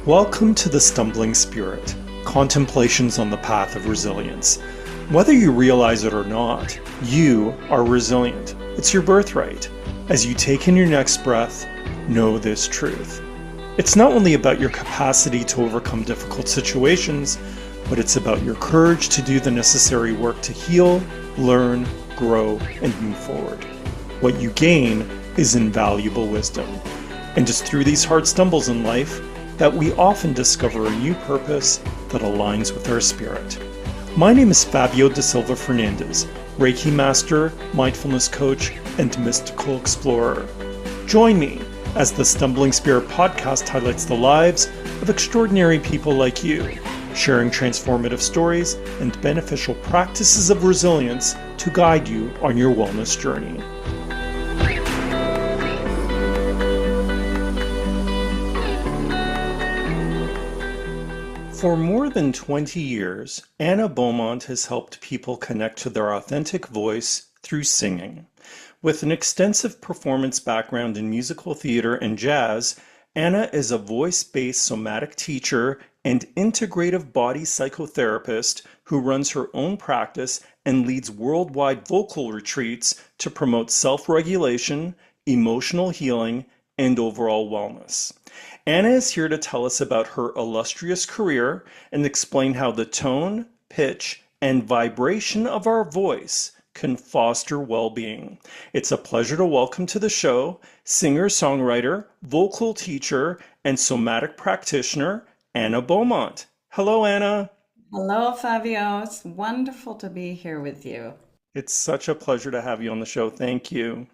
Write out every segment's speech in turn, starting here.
Welcome to the Stumbling Spirit, contemplations on the path of resilience. Whether you realize it or not, you are resilient. It's your birthright. As you take in your next breath, know this truth. It's not only about your capacity to overcome difficult situations, but it's about your courage to do the necessary work to heal, learn, grow, and move forward. What you gain is invaluable wisdom. And it's through these hard stumbles in life that we often discover a new purpose that aligns with our spirit. My name is Fabio da Silva Fernandez, Reiki Master, Mindfulness Coach, and Mystical Explorer. Join me as the Stumbling Spirit podcast highlights the lives of extraordinary people like you, sharing transformative stories and beneficial practices of resilience to guide you on your wellness journey. For more than 20 years, Anna Beaumont has helped people connect to their authentic voice through singing. With an extensive performance background in musical theater and jazz, Anna is a voice-based somatic teacher and integrative body psychotherapist who runs her own practice and leads worldwide vocal retreats to promote self-regulation, emotional healing, and overall wellness. Anna is here to tell us about her illustrious career and explain how the tone, pitch, and vibration of our voice can foster well-being. It's a pleasure to welcome to the show singer-songwriter, vocal teacher, and somatic practitioner, Anna Beaumont. Hello, Anna. Hello, Fabio. It's wonderful to be here with you. It's such a pleasure to have you on the show. Thank you.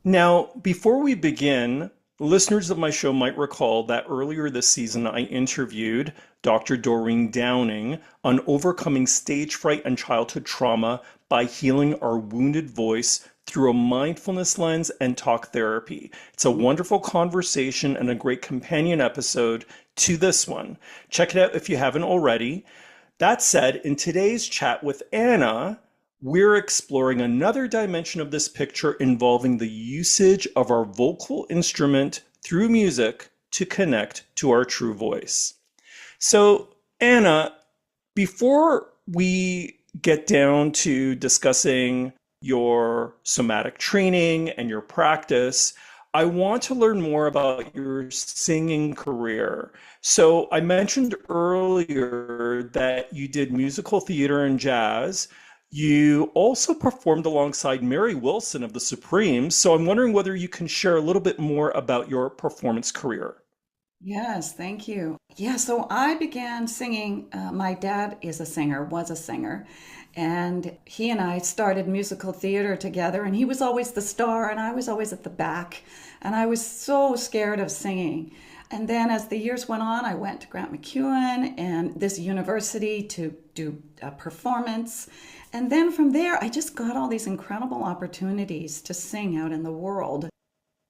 Now, before we begin, listeners of my show might recall that earlier this season I interviewed Dr. Doreen Downing on overcoming stage fright and childhood trauma by healing our wounded voice through a mindfulness lens and talk therapy. It's a wonderful conversation and a great companion episode to this one. Check it out if you haven't already. That said, in today's chat with Anna, we're exploring another dimension of this picture involving the usage of our vocal instrument through music to connect to our true voice. So, Anna, before we get down to discussing your somatic training and your practice, I want to learn more about your singing career. So, I mentioned earlier that you did musical theater and jazz. You also performed alongside Mary Wilson of the Supremes, so I'm wondering whether you can share a little bit more about your performance career. Yes, thank you. Yeah, so I began singing. My dad is a singer, was a singer, and he and I started musical theater together, and he was always the star, and I was always at the back, and I was so scared of singing. And then as the years went on, I went to Grant MacEwan and this university to do a performance. And then from there, I just got all these incredible opportunities to sing out in the world.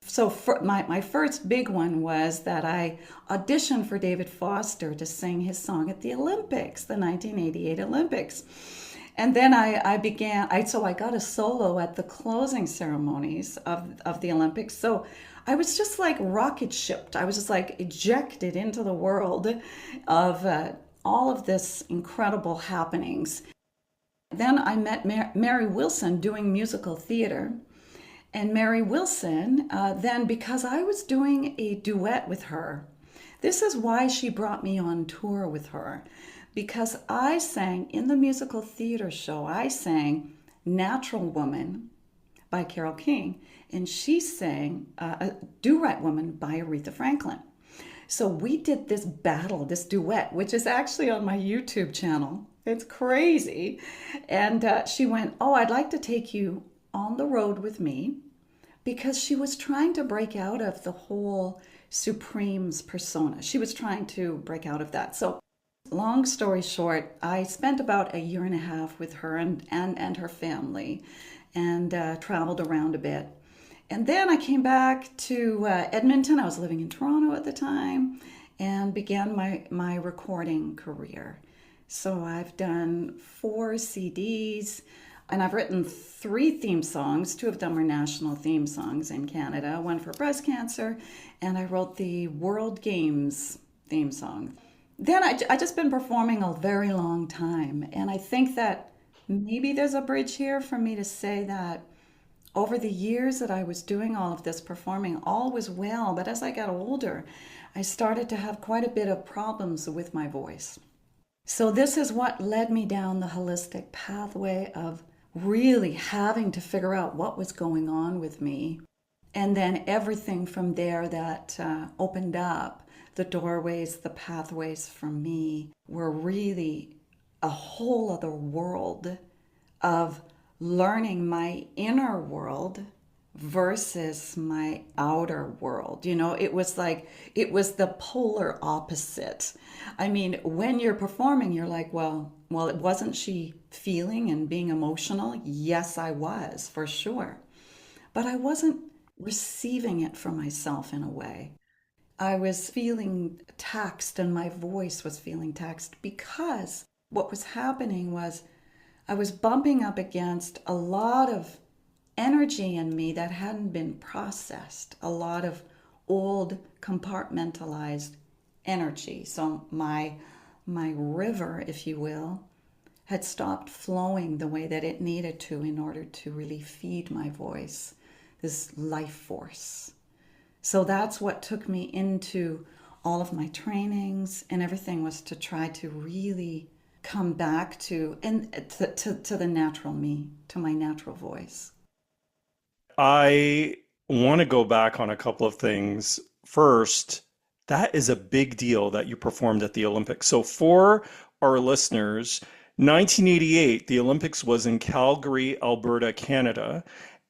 So my first big one was that I auditioned for David Foster to sing his song at the Olympics, the 1988 Olympics. And then so I got a solo at the closing ceremonies of the Olympics. So I was just like rocket shipped. I was just like ejected into the world of all of this incredible happenings. Then I met Mary Wilson doing musical theater. And Mary Wilson, then because I was doing a duet with her, this is why she brought me on tour with her. Because I sang in the musical theater show, I sang Natural Woman by Carole King, and she sang a duet woman by Aretha Franklin. So we did this battle, this duet, which is actually on my YouTube channel. It's crazy. And she went, "Oh, I'd like to take you on the road with me," because she was trying to break out of the whole Supremes persona. She was trying to break out of that. So long story short, I spent about a year and a half with her and her family and traveled around a bit. And then I came back to Edmonton. I was living in Toronto at the time and began my recording career. So I've done 4 CDs and I've written 3 theme songs. 2 of them are national theme songs in Canada, one for breast cancer, and I wrote the World Games theme song. Then I just been performing a very long time. And I think that maybe there's a bridge here for me to say that over the years that I was doing all of this performing, all was well. But as I got older, I started to have quite a bit of problems with my voice. So this is what led me down the holistic pathway of really having to figure out what was going on with me. And then everything from there that opened up, the doorways, the pathways for me were really a whole other world of learning my inner world versus my outer world. You know, it was like, it was the polar opposite. I mean, when you're performing, you're like, well, it wasn't she feeling and being emotional? Yes, I was, for sure. But I wasn't receiving it for myself in a way. I was feeling taxed and my voice was feeling taxed because what was happening was I was bumping up against a lot of energy in me that hadn't been processed, a lot of old compartmentalized energy. So my river, if you will, had stopped flowing the way that it needed to in order to really feed my voice, this life force. So that's what took me into all of my trainings and everything, was to try to really come back to to the natural me, to my natural voice. I want to go back on a couple of things. First, that is a big deal that you performed at the Olympics. So for our listeners, 1988, the Olympics was in Calgary, Alberta, Canada.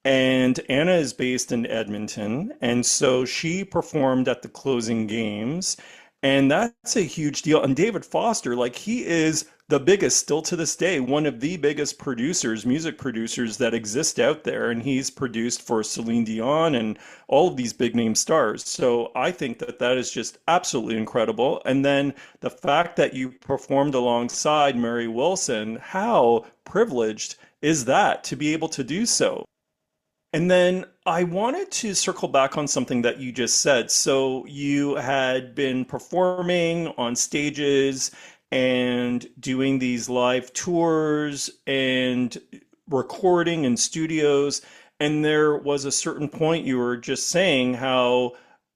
And Anna is based in Edmonton. And so she performed at the closing games. And that's a huge deal. And David Foster, like, he is the biggest, still to this day, one of the biggest producers, music producers that exist out there. And he's produced for Celine Dion and all of these big name stars. So I think that that is just absolutely incredible. And then the fact that you performed alongside Mary Wilson, how privileged is that to be able to do so? And then I wanted to circle back on something that you just said. So you had been performing on stages and doing these live tours and recording in studios. And there was a certain point you were just saying how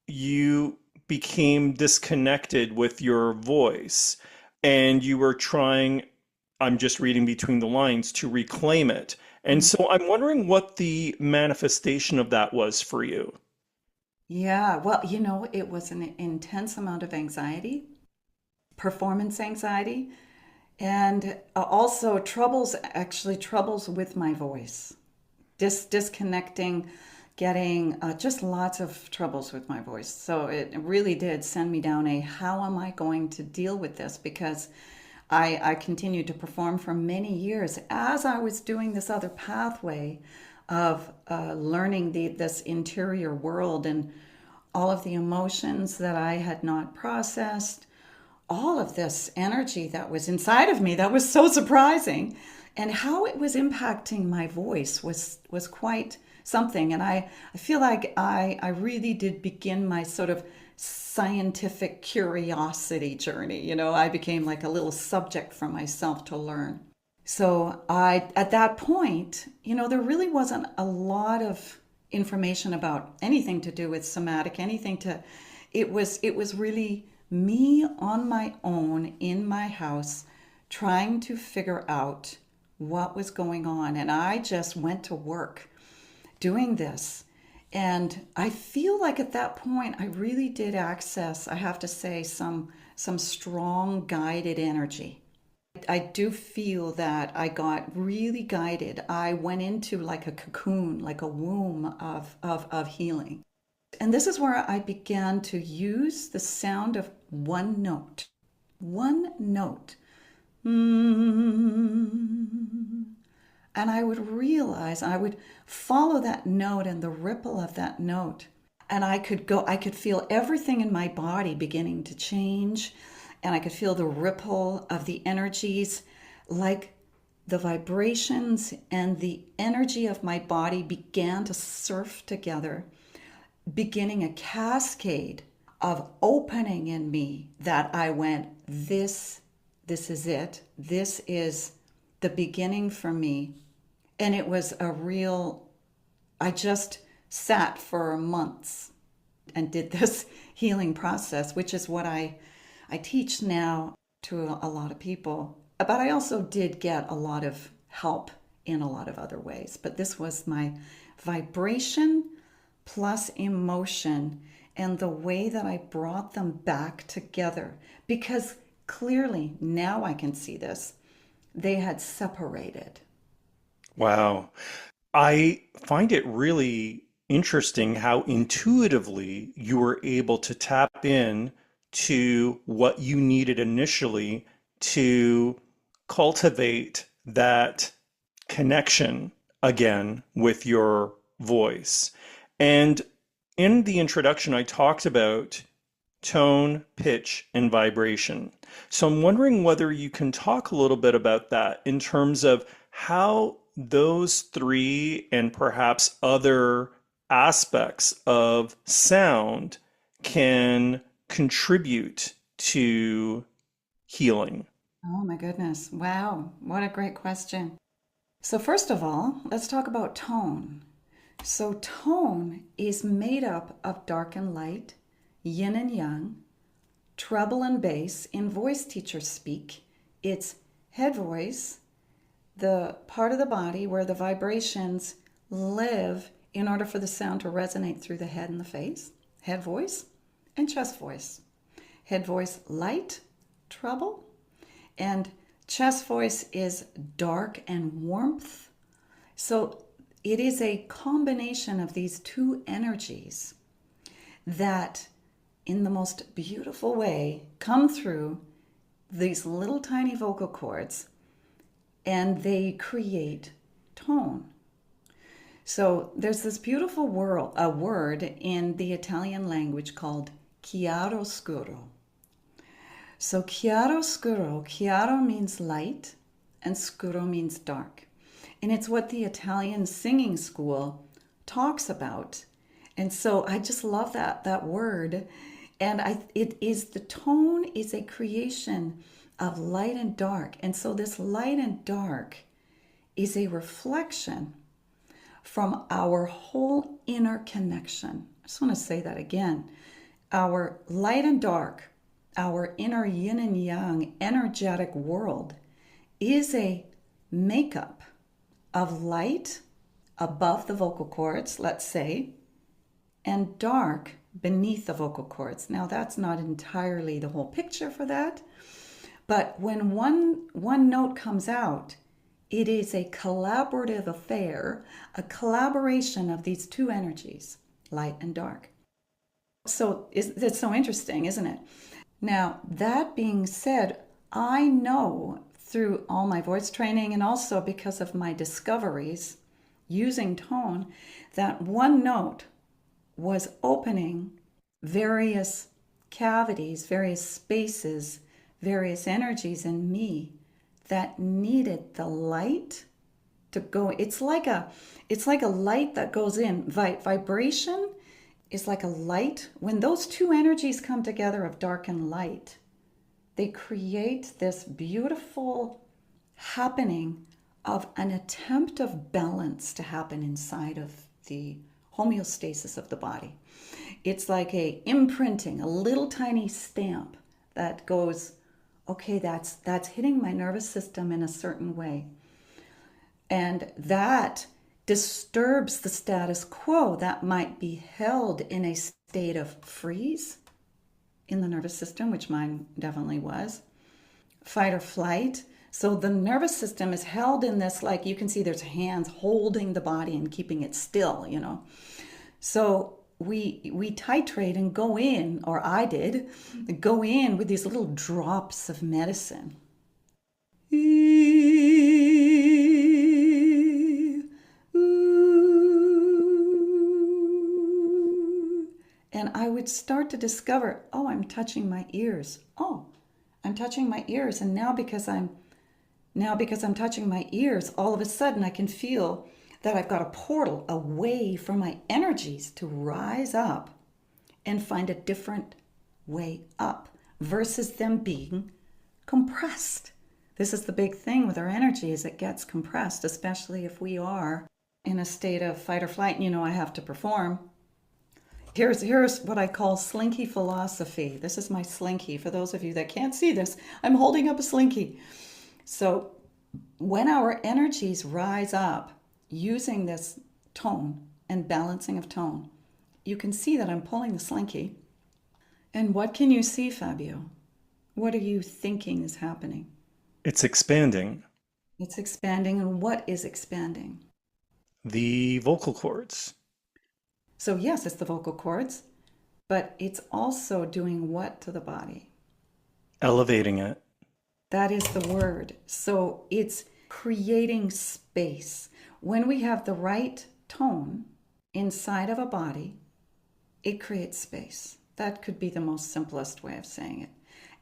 you became disconnected with your voice and you were trying, I'm just reading between the lines, to reclaim it. And so I'm wondering what the manifestation of that was for you. Yeah, well, you know, it was an intense amount of anxiety, performance anxiety, and also troubles with my voice, disconnecting, getting just lots of troubles with my voice. So it really did send me down a how am I going to deal with this? Because I continued to perform for many years as I was doing this other pathway of learning this interior world and all of the emotions that I had not processed, all of this energy that was inside of me that was so surprising, and how it was impacting my voice was quite something. And I feel like I really did begin my sort of scientific curiosity journey. You know, I became like a little subject for myself to learn. So at that point, you know, there really wasn't a lot of information about anything to do with somatic, it was really me on my own in my house trying to figure out what was going on. And I just went to work doing this. And I feel like at that point, I really did access, I have to say, some strong guided energy. I do feel that I got really guided. I went into like a cocoon, like a womb of healing. And this is where I began to use the sound of one note. One note. And I would realize, I would follow that note and the ripple of that note. And I could feel everything in my body beginning to change. And I could feel the ripple of the energies, like the vibrations and the energy of my body began to surf together, beginning a cascade of opening in me that I went, this is it. This is the beginning for me. And it was I just sat for months and did this healing process, which is what I teach now to a lot of people. But I also did get a lot of help in a lot of other ways. But this was my vibration plus emotion and the way that I brought them back together. Because clearly, now I can see this, they had separated. Wow. I find it really interesting how intuitively you were able to tap in to what you needed initially to cultivate that connection again with your voice. And in the introduction, I talked about tone, pitch, and vibration. So I'm wondering whether you can talk a little bit about that in terms of how those three and perhaps other aspects of sound can contribute to healing. Oh my goodness. Wow. What a great question. So, first of all, let's talk about tone. So, tone is made up of dark and light, yin and yang, treble and bass. In voice teachers speak, it's head voice, the part of the body where the vibrations live in order for the sound to resonate through the head and the face, head voice, and chest voice. Head voice, light, treble, and chest voice is dark and warmth. So it is a combination of these two energies that, in the most beautiful way, come through these little tiny vocal cords and they create tone. So there's this beautiful word in the Italian language called chiaroscuro. So chiaro means light and scuro means dark. And it's what the Italian singing school talks about. And so I just love that word. And the tone is a creation of light and dark. And so this light and dark is a reflection from our whole inner connection. I just want to say that again. Our light and dark, our inner yin and yang energetic world is a makeup of light above the vocal cords, let's say, and dark beneath the vocal cords. Now, that's not entirely the whole picture for that, but when one note comes out, it is a collaborative affair, a collaboration of these two energies, light and dark. So that's so interesting, isn't it? Now, that being said, I know through all my voice training and also because of my discoveries using tone that one note was opening various cavities, various spaces, various energies in me that needed the light to go. It's like a light that goes in. Vibration is like a light. When those two energies come together of dark and light, they create this beautiful happening of an attempt of balance to happen inside of the homeostasis of the body. It's like a imprinting, a little tiny stamp that goes, okay, that's hitting my nervous system in a certain way. And that disturbs the status quo that might be held in a state of freeze in the nervous system, which mine definitely was, fight or flight. So the nervous system is held in this, like you can see there's hands holding the body and keeping it still, So we titrate and go in, or I did, go in with these little drops of medicine. And I would start to discover, oh, I'm touching my ears. Oh, I'm touching my ears. And now because I'm touching my ears, all of a sudden I can feel that I've got a portal, a way for my energies to rise up and find a different way up versus them being compressed. This is the big thing with our energy, is it gets compressed, especially if we are in a state of fight or flight and I have to perform. Here's what I call slinky philosophy. This is my slinky. For those of you that can't see this, I'm holding up a slinky. So when our energies rise up using this tone and balancing of tone, you can see that I'm pulling the slinky. And what can you see, Fabio? What are you thinking is happening? It's expanding. It's expanding. And what is expanding? The vocal cords. So yes, it's the vocal cords, but it's also doing what to the body? Elevating it. That is the word. So it's creating space. When we have the right tone inside of a body, it creates space. That could be the most simplest way of saying it.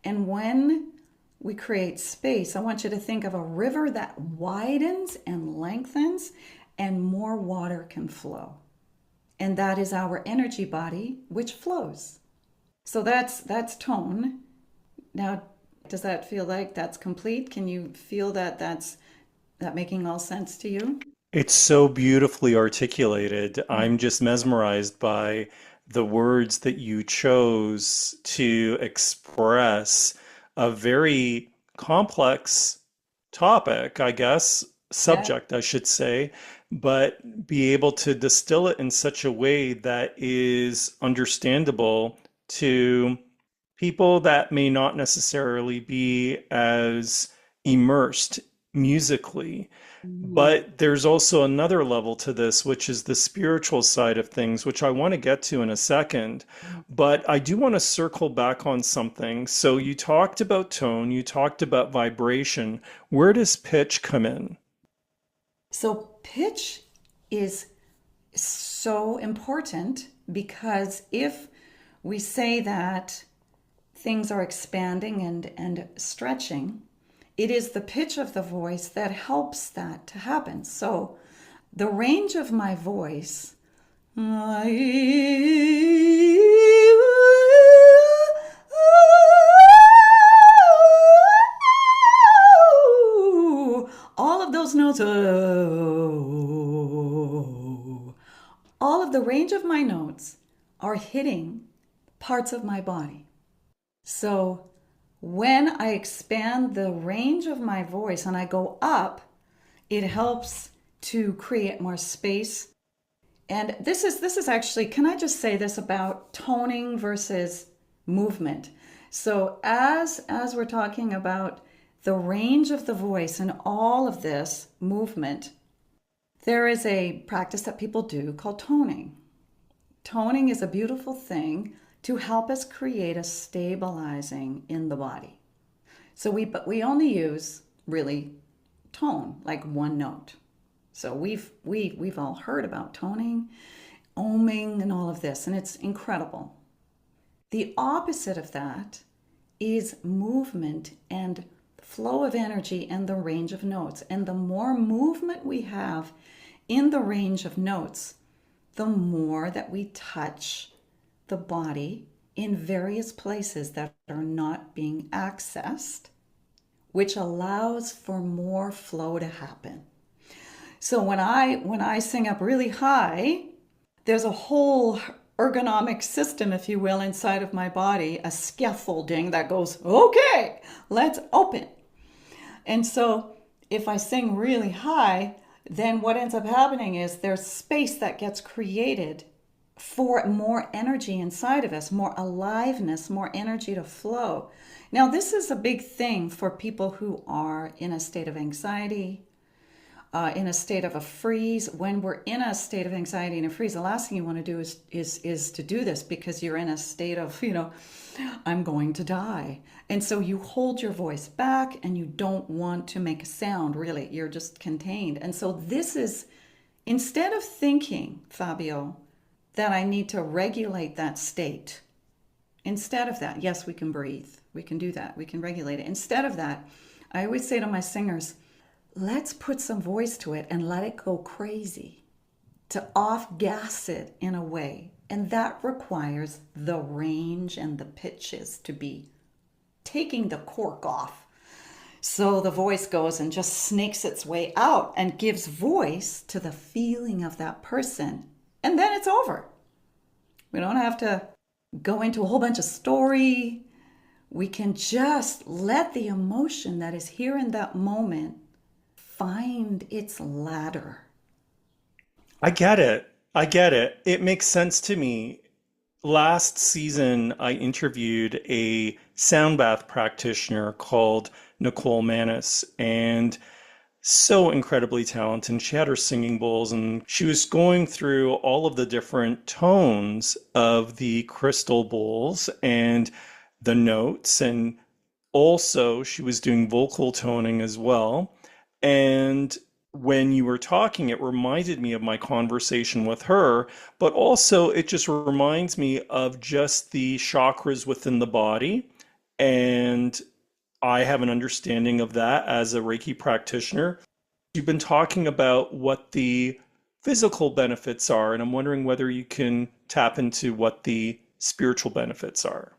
And when we create space, I want you to think of a river that widens and lengthens and more water can flow. And that is our energy body, which flows. So that's tone. Now, does that feel like that's complete? Can you feel that that's making all sense to you? It's so beautifully articulated. I'm just mesmerized by the words that you chose to express a very complex topic, I guess, Yeah. subject, I should say, but be able to distill it in such a way that is understandable to people that may not necessarily be as immersed musically. Mhm. But there's also another level to this, which is the spiritual side of things, which I want to get to in a second. But I do want to circle back on something. So you talked about tone, you talked about vibration. Where does pitch come in? So pitch is so important because if we say that things are expanding and stretching, it is the pitch of the voice that helps that to happen. So the range of my voice, all of those notes, all of the range of my notes are hitting parts of my body. So when I expand the range of my voice and I go up, it helps to create more space. And this is actually, can I just say this about toning versus movement? So as we're talking about the range of the voice and all of this movement, there is a practice that people do called toning. Toning is a beautiful thing to help us create a stabilizing in the body. So we only use really tone, like one note. So we've all heard about toning, oming, and all of this, and it's incredible. The opposite of that is movement and flow of energy and the range of notes. And the more movement we have in the range of notes, the more that we touch the body in various places that are not being accessed, which allows for more flow to happen. So when I sing up really high, there's a whole ergonomic system, if you will, inside of my body, a scaffolding that goes, okay, let's open. And so if I sing really high, then what ends up happening is there's space that gets created for more energy inside of us, more aliveness, more energy to flow. Now, this is a big thing for people who are in a state of anxiety, in a state of a freeze. When we're in a state of anxiety and a freeze, the last thing you want to do is to do this because you're in a state of, I'm going to die. And so you hold your voice back and you don't want to make a sound, really. You're just contained. And so this is, instead of thinking, Fabio, that I need to regulate that state, instead of that, yes, we can breathe. We can do that. We can regulate it. Instead of that, I always say to my singers, let's put some voice to it and let it go crazy, to off-gas it in a way. And that requires the range and the pitches to be taking the cork off. So the voice goes and just snakes its way out and gives voice to the feeling of that person. And then it's over. We don't have to go into a whole bunch of story. We can just let the emotion that is here in that moment find its ladder. I get it. I get it. It makes sense to me. Last season, I interviewed a sound bath practitioner called Nicole Manis, and so incredibly talented. She had her singing bowls, and she was going through all of the different tones of the crystal bowls and the notes, and also she was doing vocal toning as well. And when you were talking, it reminded me of my conversation with her, but also it just reminds me of just the chakras within the body. And I have an understanding of that as a Reiki practitioner. You've been talking about what the physical benefits are, and I'm wondering whether you can tap into what the spiritual benefits are.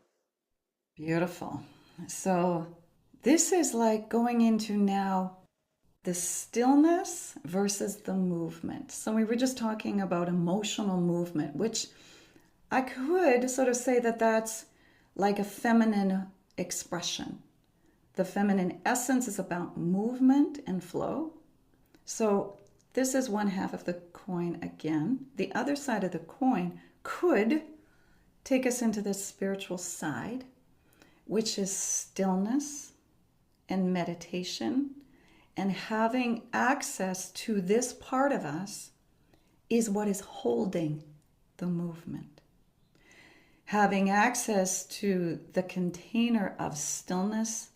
Beautiful. So this is like going into now the stillness versus the movement. So we were just talking about emotional movement, which I could sort of say that that's like a feminine expression. The feminine essence is about movement and flow. So this is one half of the coin again. The other side of the coin could take us into the spiritual side, which is stillness and meditation. And having access to this part of us is what is holding the movement. Having access to the container of stillness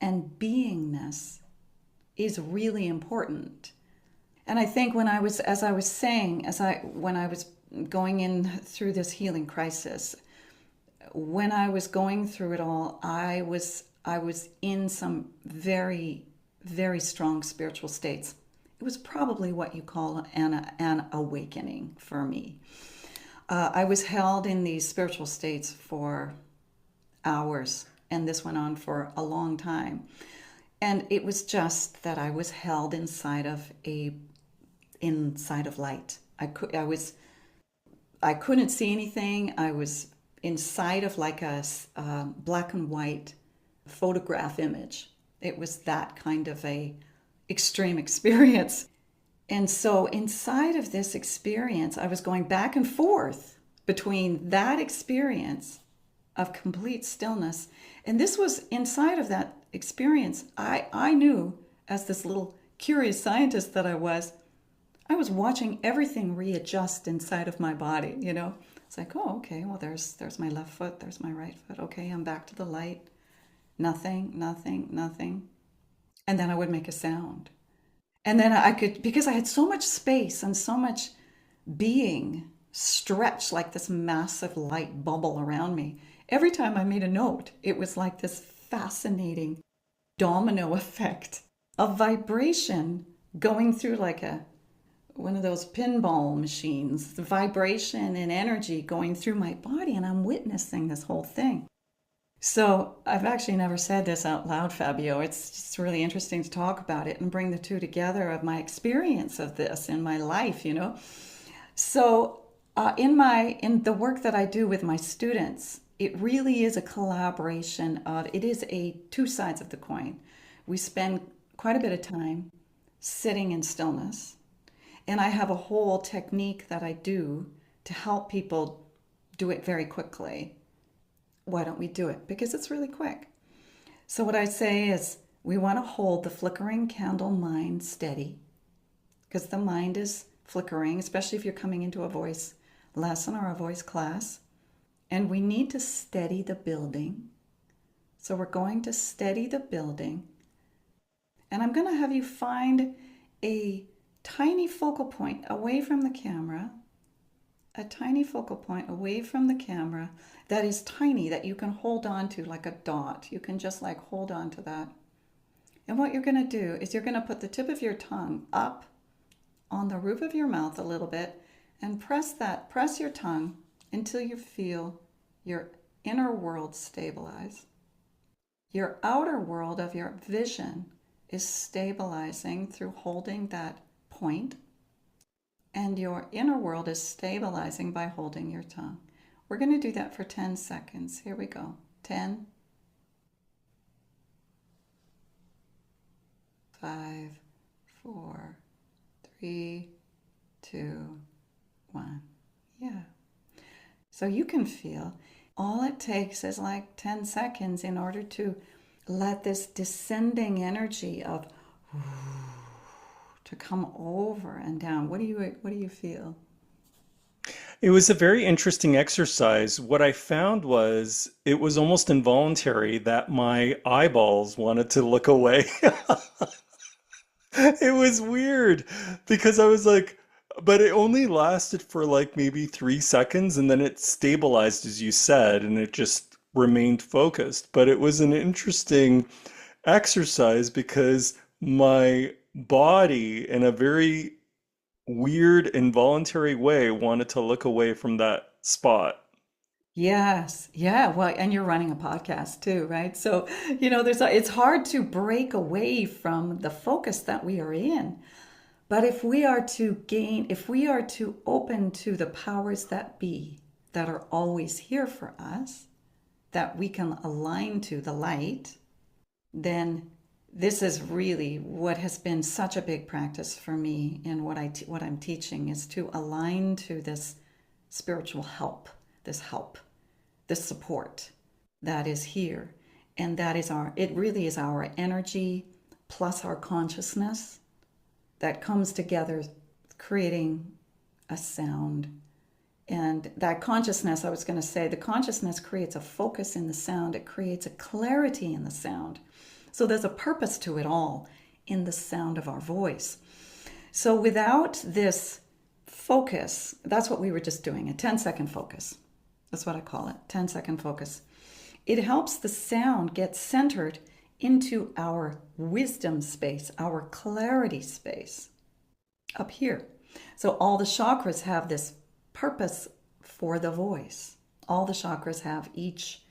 and beingness is really important. And I think when I was, as I was saying, when I was going in through this healing crisis, when I was going through it all, I was in some very, very strong spiritual states. It was probably what you call an awakening for me. I was held in these spiritual states for hours, and this went on for a long time. And it was just that I was held inside of light. I couldn't see anything. I was inside of like a black and white photograph image. It was that kind of a extreme experience. And so inside of this experience, I was going back and forth between that experience of complete stillness. And this was inside of that experience. I knew, as this little curious scientist that I was watching everything readjust inside of my body, you know. It's like, oh, okay, well, there's my left foot, there's my right foot. Okay, I'm back to the light. Nothing, nothing, nothing. And then I would make a sound. And then I could, because I had so much space and so much being stretched like this massive light bubble around me. Every time I made a note, it was like this fascinating domino effect of vibration going through like one of those pinball machines, the vibration and energy going through my body, and I'm witnessing this whole thing. So I've actually never said this out loud, Fabio. It's just really interesting to talk about it and bring the two together of my experience of this in my life, you know. So in the work that I do with my students, it really is a collaboration of, it is two sides of the coin. We spend quite a bit of time sitting in stillness. And I have a whole technique that I do to help people do it very quickly. Why don't we do it? Because it's really quick. So what I say is we want to hold the flickering candle mind steady, because the mind is flickering, especially if you're coming into a voice lesson or a voice class. And we need to steady the building. So we're going to steady the building. And I'm going to have you find a tiny focal point away from the camera, a tiny focal point away from the camera that is tiny, that you can hold on to like a dot. You can just like hold on to that. And what you're going to do is you're going to put the tip of your tongue up on the roof of your mouth a little bit and press your tongue until you feel your inner world stabilize. Your outer world of your vision is stabilizing through holding that point, and your inner world is stabilizing by holding your tongue. We're going to do that for 10 seconds. Here we go. 10, 5, 4, 3, 2, 1. Yeah. So you can feel all it takes is like 10 seconds in order to let this descending energy of to come over and down. What do you feel? It was a very interesting exercise. What I found was it was almost involuntary that my eyeballs wanted to look away. It was weird because I was like, but it only lasted for like maybe 3 seconds and then it stabilized, as you said, and it just remained focused. But it was an interesting exercise because my body, in a very weird, involuntary way, wanted to look away from that spot. Yes. Yeah. Well, and you're running a podcast too, right? So, it's hard to break away from the focus that we are in. But if we are to open to the powers that be that are always here for us, that we can align to the light, then this is really what has been such a big practice for me in what I'm teaching is to align to this spiritual help, this support that is here. And it really is our energy plus our consciousness that comes together, creating a sound. And that consciousness, I was going to say, the consciousness creates a focus in the sound. It creates a clarity in the sound. So there's a purpose to it all in the sound of our voice. So without this focus, that's what we were just doing, a 10-second focus. That's what I call it, 10-second focus. It helps the sound get centered into our wisdom space, our clarity space up here. So all the chakras have this purpose for the voice. All the chakras have each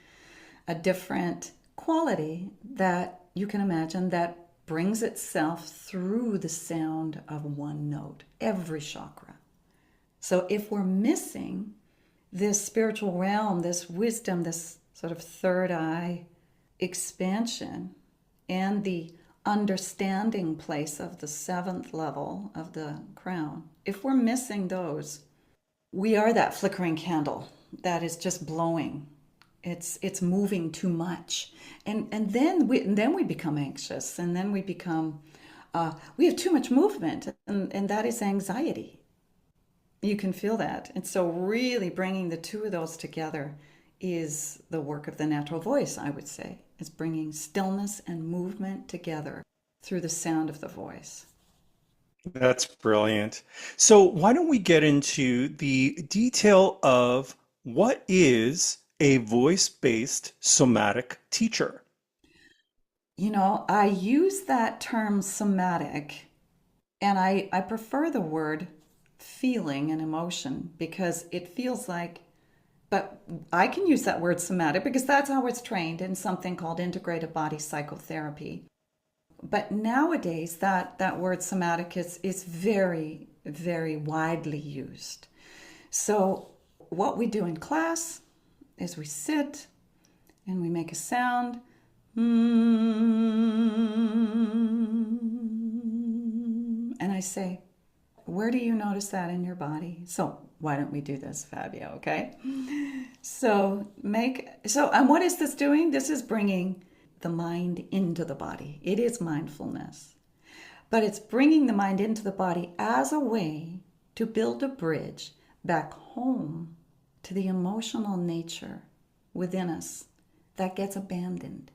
a different quality that you can imagine that brings itself through the sound of one note, every chakra. So if we're missing this spiritual realm, this wisdom, this sort of third eye expansion, and the understanding place of the seventh level of the crown, if we're missing those, we are that flickering candle that is just blowing. It's moving too much, and then we become anxious, and then we have too much movement, and that is anxiety. You can feel that. And so really bringing the two of those together is the work of the natural voice, I would say, is bringing stillness and movement together through the sound of the voice. That's brilliant. So why don't we get into the detail of what is a voice-based somatic teacher? I use that term somatic, and I prefer the word feeling and emotion because it feels like, but I can use that word somatic because that's how it's trained in something called integrative body psychotherapy. But nowadays, that word somatic is very, very widely used. So what we do in class is we sit and we make a sound. And I say, where do you notice that in your body? So why don't we do this, Fabio, okay? And what is this doing? This is bringing the mind into the body. It is mindfulness. But it's bringing the mind into the body as a way to build a bridge back home to the emotional nature within us that gets abandoned.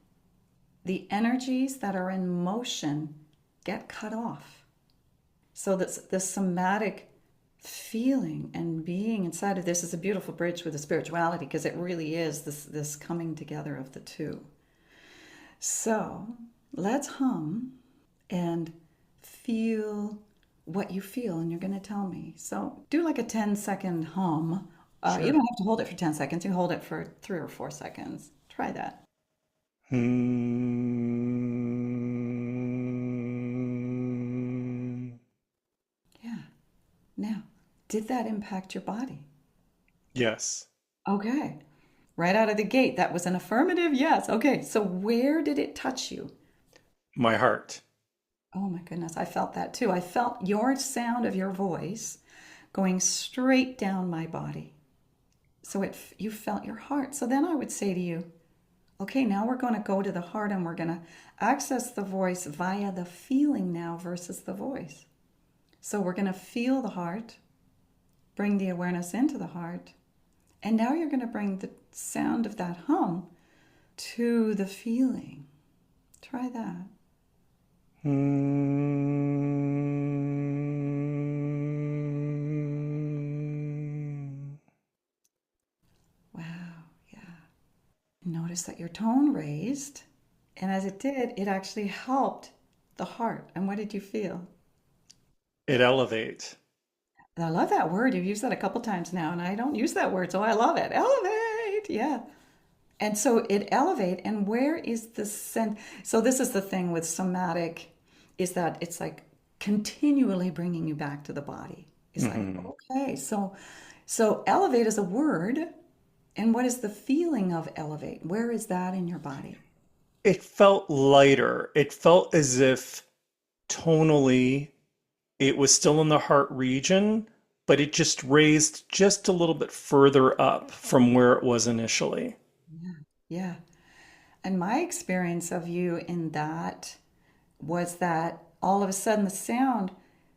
The energies that are in motion get cut off. So the somatic feeling and being inside of this is a beautiful bridge with the spirituality because it really is this coming together of the two. So let's hum and feel what you feel, and you're going to tell me. So do like a 10-second hum You Sure. don't have to hold it for 10 seconds. You hold it for 3 or 4 seconds. Try that. Hmm. Yeah. Now, did that impact your body? Yes. Okay. Right out of the gate, that was an affirmative yes. Okay. So where did it touch you? My heart. Oh my goodness, I felt that too. I felt your sound of your voice going straight down my body. So you felt your heart. So then I would say to you, okay, now we're going to go to the heart and we're going to access the voice via the feeling now versus the voice. So we're going to feel the heart, bring the awareness into the heart, and now you're going to bring the sound of that hum to the feeling. Try that. Hmm. Wow, yeah. Notice that your tone raised, and as it did, it actually helped the heart. And what did you feel? It elevate. And I love that word. You've used that a couple times now, and I don't use that word, so I love it. Elevate, yeah. And so it elevate, and where is the sense? So this is the thing with somatic, is that it's like continually bringing you back to the body. It's like, Hmm. okay, so elevate is a word, and what is the feeling of elevate? Where is that in your body? It felt lighter. It felt as if tonally it was still in the heart region, but it just raised just a little bit further up from where it was initially. Yeah. Yeah. And my experience of you in that was that all of a sudden the sound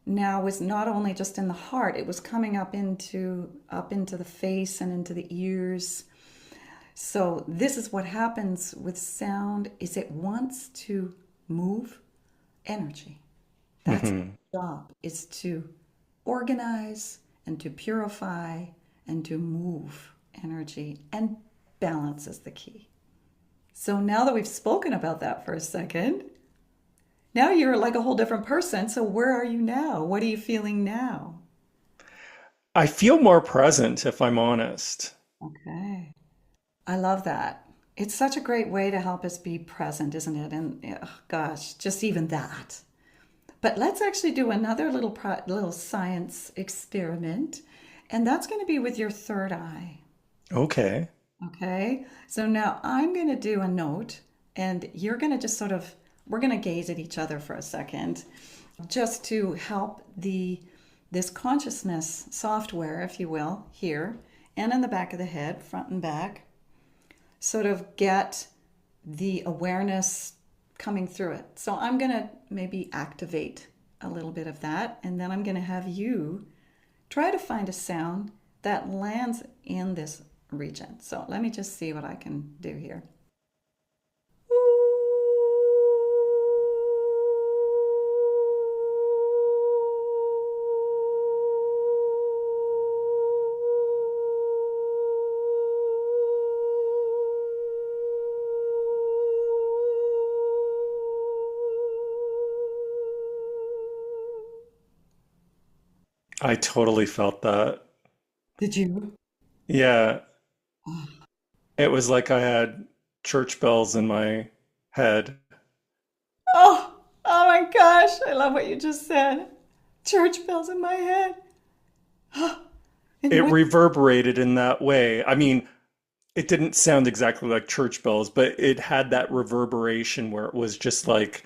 now was not only just in the heart, it was coming up into the face and into the ears. So this is what happens with sound is it wants to move energy. That's its Hmm. job, is to organize and to purify and to move energy, and balance is the key. So now that we've spoken about that for a second, now you're like a whole different person. So where are you now? What are you feeling now? I feel more present, if I'm honest. Okay. I love that. It's such a great way to help us be present, isn't it? And oh, gosh, just even that. But let's actually do another little science experiment, and that's going to be with your third eye. Okay. Okay. So now I'm going to do a note, and you're going to just we're going to gaze at each other for a second, just to help this consciousness software, if you will, here and in the back of the head, front and back, sort of get the awareness coming through it. So I'm going to maybe activate a little bit of that, and then I'm going to have you try to find a sound that lands in this region. So let me just see what I can do here. I totally felt that. Did you? Yeah. It was like I had church bells in my head. Oh my gosh, I love what you just said. Church bells in my head. And It what? reverberated in that way. I mean, it didn't sound exactly like church bells, but it had that reverberation where it was just like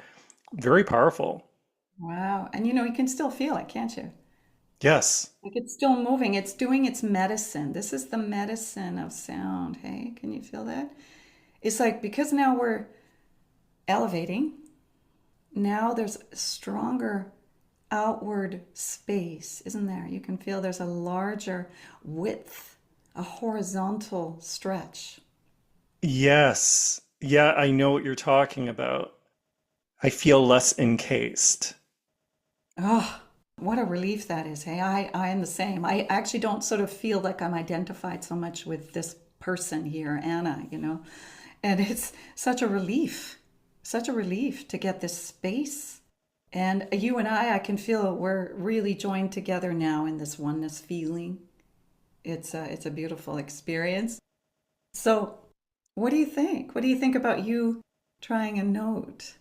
very powerful. Wow. And you can still feel it, can't you? Yes. Like it's still moving. It's doing its medicine. This is the medicine of sound. Hey, can you feel that? It's like because now we're elevating, now there's stronger outward space, isn't there? You can feel there's a larger width, a horizontal stretch. Yes. Yeah, I know what you're talking about. I feel less encased. Oh, what a relief that is. Hey, I am the same. I actually don't sort of feel like I'm identified so much with this person here, Anna. And it's such a relief to get this space. And you and I can feel we're really joined together now in this oneness feeling. It's a beautiful experience. So, what do you think? What do you think about you trying a note?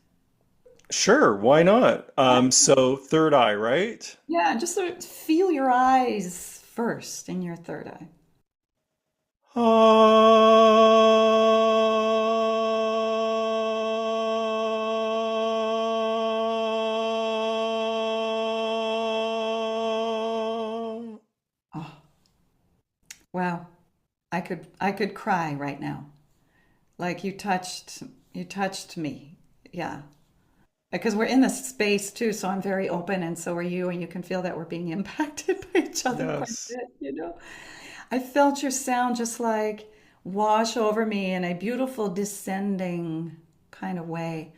Sure, why not? So third eye, right? Yeah, just sort of feel your eyes first in your third eye. Oh, wow. I could cry right now. Like you touched me. Yeah. Because we're in this space too, so I'm very open and so are you, and you can feel that we're being impacted by each other quite a Yes. bit. I felt your sound just like wash over me in a beautiful descending kind of way.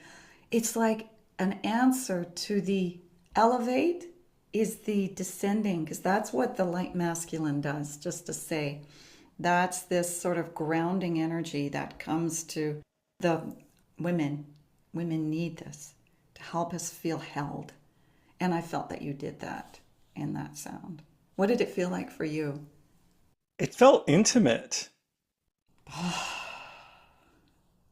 It's like an answer to the elevate is the descending, because that's what the light masculine does, just to say. That's this sort of grounding energy that comes to the women. Women need this to help us feel held. And I felt that you did that in that sound. What did it feel like for you? It felt intimate.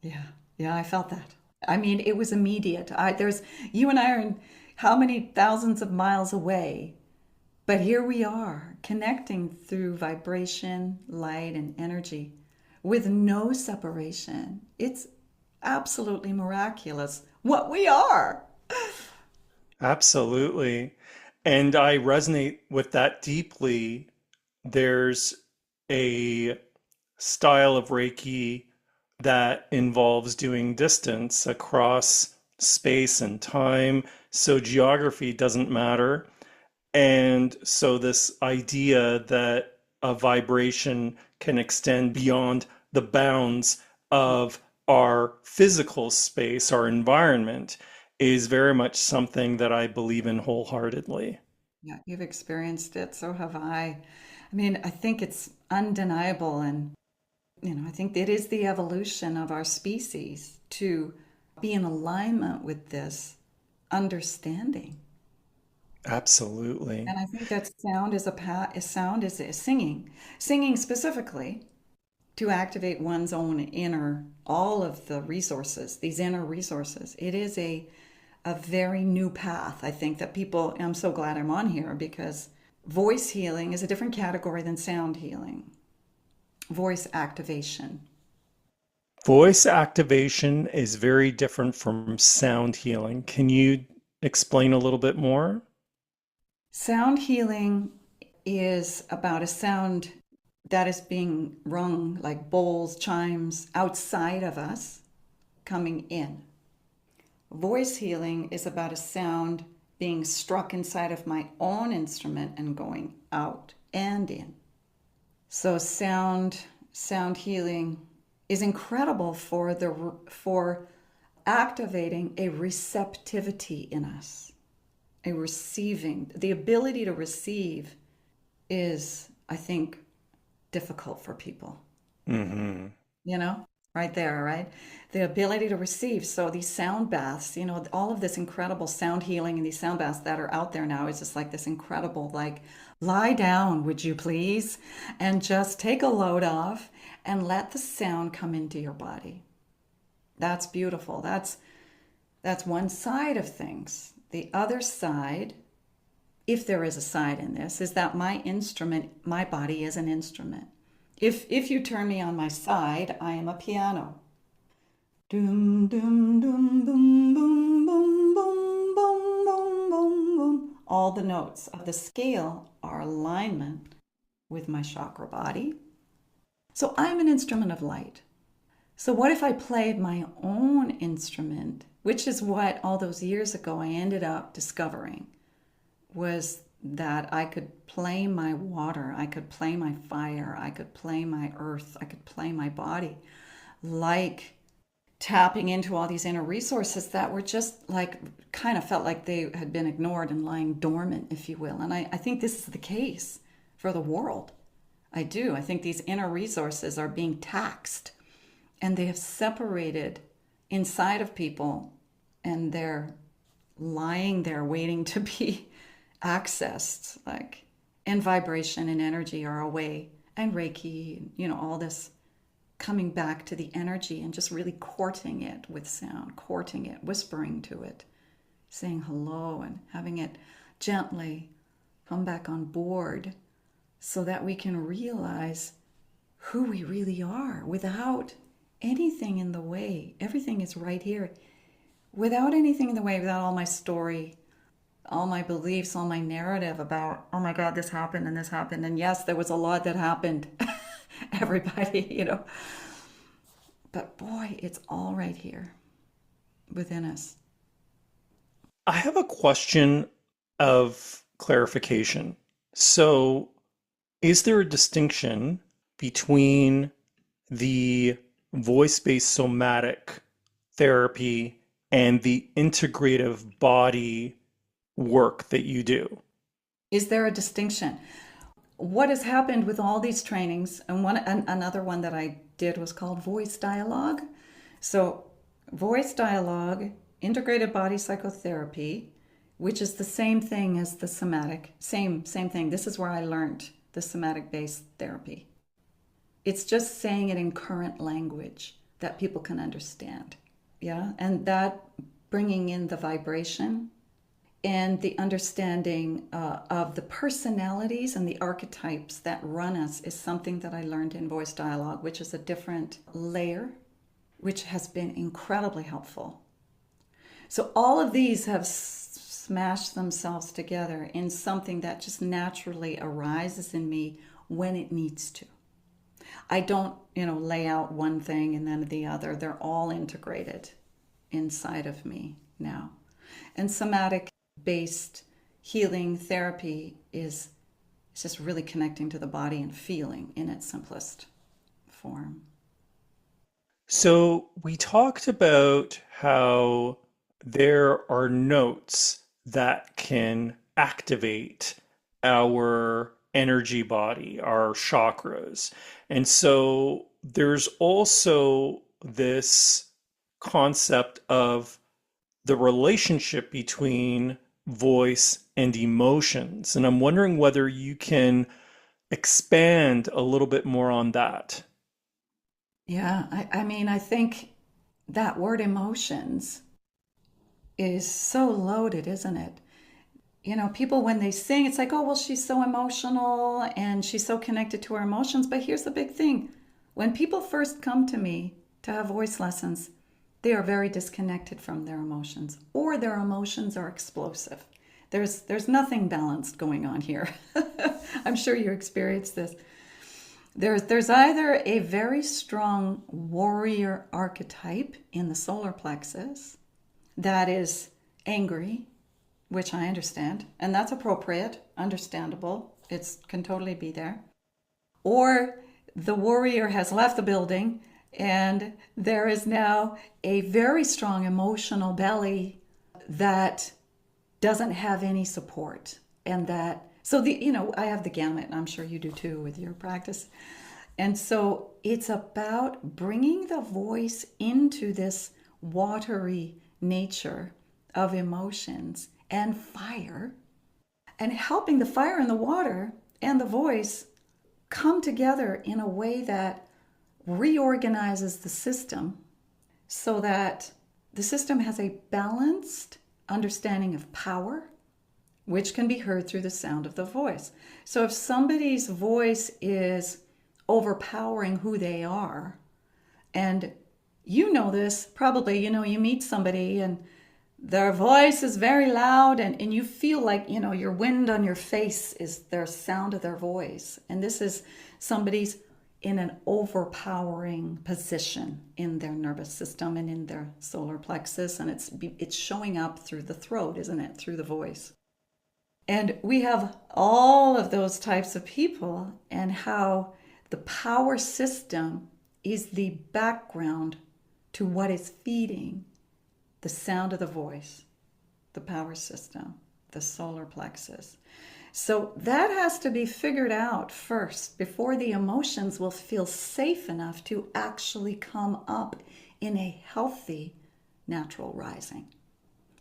Yeah, yeah, I felt that. I mean, it was immediate. There's you and I are in how many thousands of miles away, but here we are connecting through vibration, light, and energy with no separation. It's absolutely miraculous what we are. Absolutely. And I resonate with that deeply. There's a style of Reiki that involves doing distance across space and time. So geography doesn't matter. And so, this idea that a vibration can extend beyond the bounds of our physical space, our environment, is very much something that I believe in wholeheartedly. Yeah, you've experienced it, so have I. I mean, I think it's undeniable, and I think it is the evolution of our species to be in alignment with this understanding. Absolutely. And I think that sound is sound is singing, singing specifically to activate one's own inner, all of the resources, these inner resources. It is a very new path. I think that people, I'm so glad I'm on here because voice healing is a different category than sound healing. Voice activation. Voice activation is very different from sound healing. Can you explain a little bit more? Sound healing is about a sound that is being rung like bowls, chimes outside of us coming in. Voice healing is about a sound being struck inside of my own instrument and going out and in. So sound healing is incredible for activating a receptivity in us, a receiving. The ability to receive is, I think, difficult for people. Hmm. You know, right there, right? The ability to receive. So these sound baths, all of this incredible sound healing and these sound baths that are out there now is just like this incredible, like, lie down, would you please? And just take a load off and let the sound come into your body. That's beautiful. That's one side of things. The other side, if there is a side in this, is that my body is an instrument. If you turn me on my side, I am a piano. Doom, doom, doom, boom, boom, boom, boom, boom, boom, boom, boom. All the notes of the scale are alignment with my chakra body. So I'm an instrument of light. So what if I played my own instrument, which is what all those years ago I ended up discovering, was that I could play my water, I could play my fire, I could play my earth, I could play my body, like tapping into all these inner resources that were just like kind of felt like they had been ignored and lying dormant, if you will. And I think this is the case for the world. I do. I think these inner resources are being taxed and they have separated inside of people and they're lying there waiting to be accessed, like, and vibration and energy are a way and Reiki, all this coming back to the energy and just really courting it with sound, courting it, whispering to it, saying hello and having it gently come back on board so that we can realize who we really are without anything in the way. Everything is right here. Without anything in the way, without all my story, all my beliefs, all my narrative about, oh my God, this happened and this happened. And yes, there was a lot that happened. Everybody. But boy, it's all right here within us. I have a question of clarification. So, is there a distinction between the voice-based somatic therapy and the integrative body work that you do? Is there a distinction? What has happened with all these trainings, and another one that I did was called voice dialogue. So voice dialogue, integrated body psychotherapy, which is the same thing as the somatic, same thing. This is where I learned the somatic based therapy. It's just saying it in current language that people can understand. Yeah, and that bringing in the vibration and the understanding of the personalities and the archetypes that run us is something that I learned in voice dialogue, which is a different layer, which has been incredibly helpful. So all of these have smashed themselves together in something that just naturally arises in me when it needs to. I don't, lay out one thing and then the other. They're all integrated inside of me now. And somatic based healing therapy is just really connecting to the body and feeling in its simplest form. So, we talked about how there are notes that can activate our energy body, our chakras. And so, there's also this concept of the relationship between voice and emotions. And I'm wondering whether you can expand a little bit more on that. Yeah, I think that word emotions is so loaded, isn't it? People when they sing, it's like, oh, well, she's so emotional and she's so connected to her emotions. But here's the big thing. When people first come to me to have voice lessons, they are very disconnected from their emotions, or their emotions are explosive. There's nothing balanced going on here. I'm sure you experienced this. There's either a very strong warrior archetype in the solar plexus that is angry, which I understand, and that's appropriate, understandable. It can totally be there. Or the warrior has left the building and there is now a very strong emotional belly that doesn't have any support. And I have the gamut, and I'm sure you do too with your practice. And so it's about bringing the voice into this watery nature of emotions and fire, and helping the fire and the water and the voice come together in a way that reorganizes the system so that the system has a balanced understanding of power, which can be heard through the sound of the voice. So if somebody's voice is overpowering who they are, and this probably, you meet somebody and their voice is very loud and you feel like, your wind on your face is their sound of their voice. And this is somebody's in an overpowering position in their nervous system and in their solar plexus. And it's showing up through the throat, isn't it? Through the voice. And we have all of those types of people, and how the power system is the background to what is feeding the sound of the voice, the power system, the solar plexus. So that has to be figured out first before the emotions will feel safe enough to actually come up in a healthy natural rising.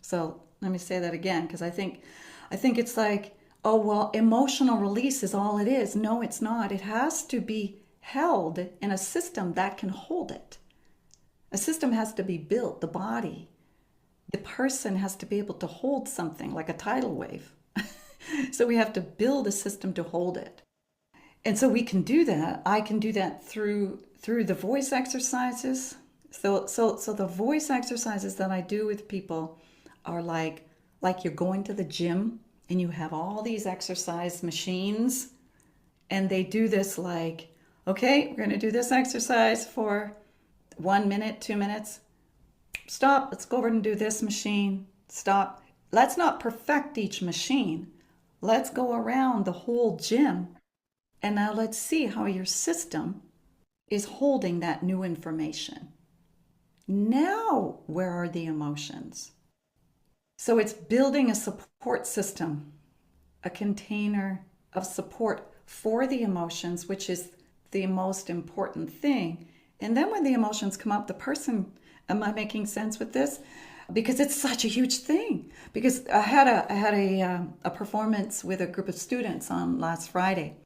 So let me say that again, because I think it's like, Oh, well, emotional release is all it is. No, it's not. It has to be held in a system that can hold it. A system has to be built, the body. The person has to be able to hold something like a tidal wave. So we have to build a system to hold it. And so we can do that. I can do that through the voice exercises. So the voice exercises that I do with people are like you're going to the gym and you have all these exercise machines, and they do this like, okay, we're going to do this exercise for 1 minute, 2 minutes. Stop. Let's go over and do this machine. Stop. Let's not perfect each machine. Let's go around the whole gym, and now let's see how your system is holding that new information. Now, where are the emotions? So it's building a support system, a container of support for the emotions, which is the most important thing. And then when the emotions come up, the person, am I making sense with this? Because it's such a huge thing. Because I had a performance with a group of students on last Friday.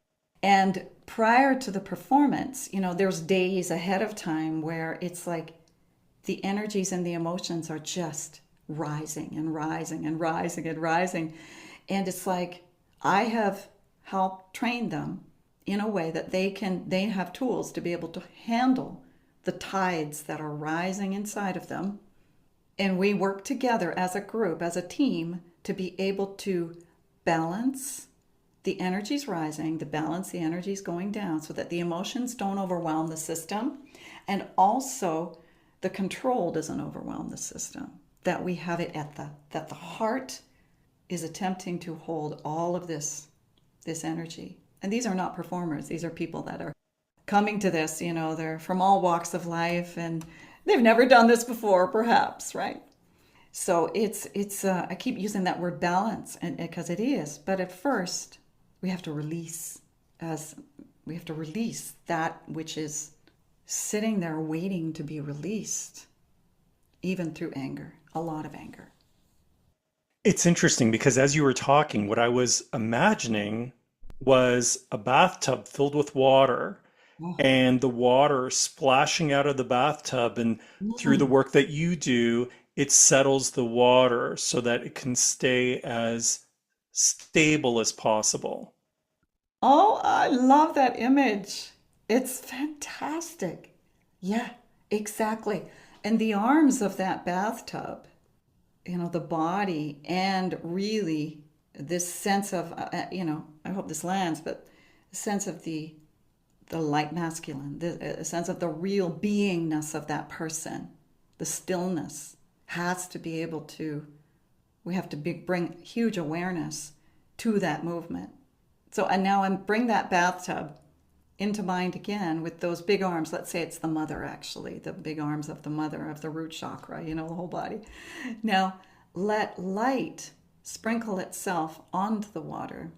And prior to the performance, there's days ahead of time where it's like the energies and the emotions are just rising and rising and rising and rising. And it's like I have helped train them in a way that they have tools to be able to handle the tides that are rising inside of them. And we work together as a group, as a team, to be able to balance the energies rising, to balance the energies going down so that the emotions don't overwhelm the system, and also the control doesn't overwhelm the system. That we have it that the heart is attempting to hold all of this energy. And these are not performers. These are people that are coming to this, they're from all walks of life and they've never done this before, perhaps, right? So it's I keep using that word balance, and because it is, but at first we have to release that which is sitting there waiting to be released, even through anger, a lot of anger. It's interesting because as you were talking, what I was imagining was a bathtub filled with water Oh. and the water splashing out of the bathtub. And through the Mm. work that you do, it settles the water so that it can stay as stable as possible. Oh, I love that image. It's fantastic. Yeah, exactly. And the arms of that bathtub, the body, and really this sense of, I hope this lands, but the sense of the light masculine, the sense of the real beingness of that person, the stillness has to be able to, we have to bring huge awareness to that movement. So, and now I bring that bathtub into mind again with those big arms. Let's say it's the mother, actually, the big arms of the mother, of the root chakra, the whole body. Now, let light sprinkle itself onto the water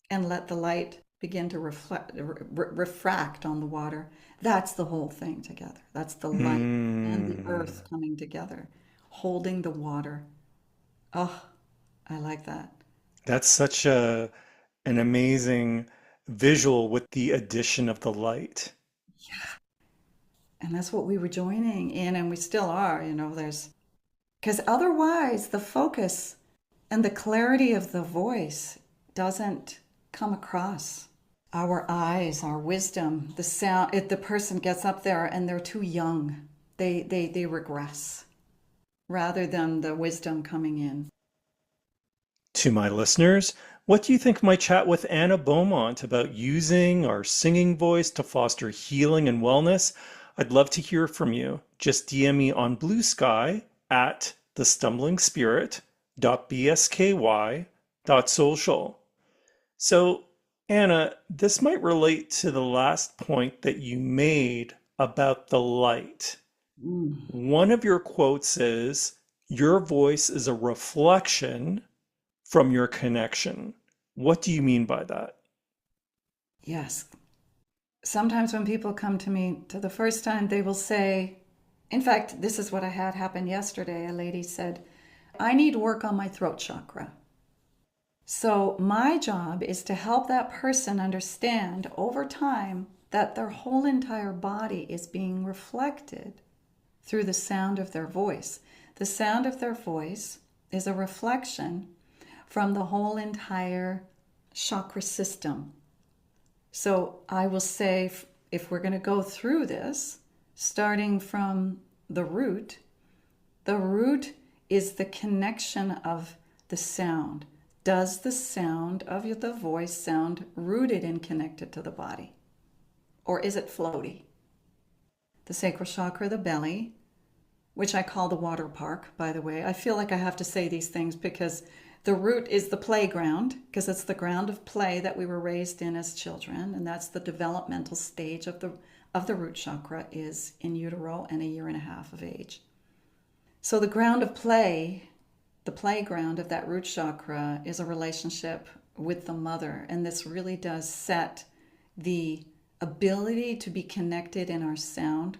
and let the light begin to refract on the water. That's the whole thing together. That's the light and the Hmm. earth coming together, holding the water. Oh, I like that. That's such an amazing visual with the addition of the light. And that's what we were joining in, and we still are. There's, because otherwise the focus and the clarity of the voice doesn't come across. Our eyes, our wisdom, the sound, if the person gets up there and they're too young, they regress rather than the wisdom coming in. To my listeners, what do you think of my chat with Anna Beaumont about using our singing voice to foster healing and wellness? I'd love to hear from you. Just DM me on Blue Sky at thestumblingspirit.bsky.social. So, Anna, this might relate to the last point that you made about the light. Mm. One of your quotes is, "Your voice is a reflection from your connection." What do you mean by that? Yes. Sometimes when people come to me to the first time, they will say, in fact, this is what I had happen yesterday. A lady said, I need work on my throat chakra. So my job is to help that person understand over time that their whole entire body is being reflected through the sound of their voice. The sound of their voice is a reflection from the whole entire chakra system. So I will say, if we're going to go through this, starting from the root is the connection of the sound. Does the sound of the voice sound rooted and connected to the body? Or is it floaty? The sacral chakra, the belly, which I call the water park, by the way. I feel like I have to say these things because the root is the playground, because it's the ground of play that we were raised in as children, and that's the developmental stage of the root chakra is in utero and 1.5 years of age. So the ground of play, the playground of that root chakra is a relationship with the mother, and this really does set the ability to be connected in our sound,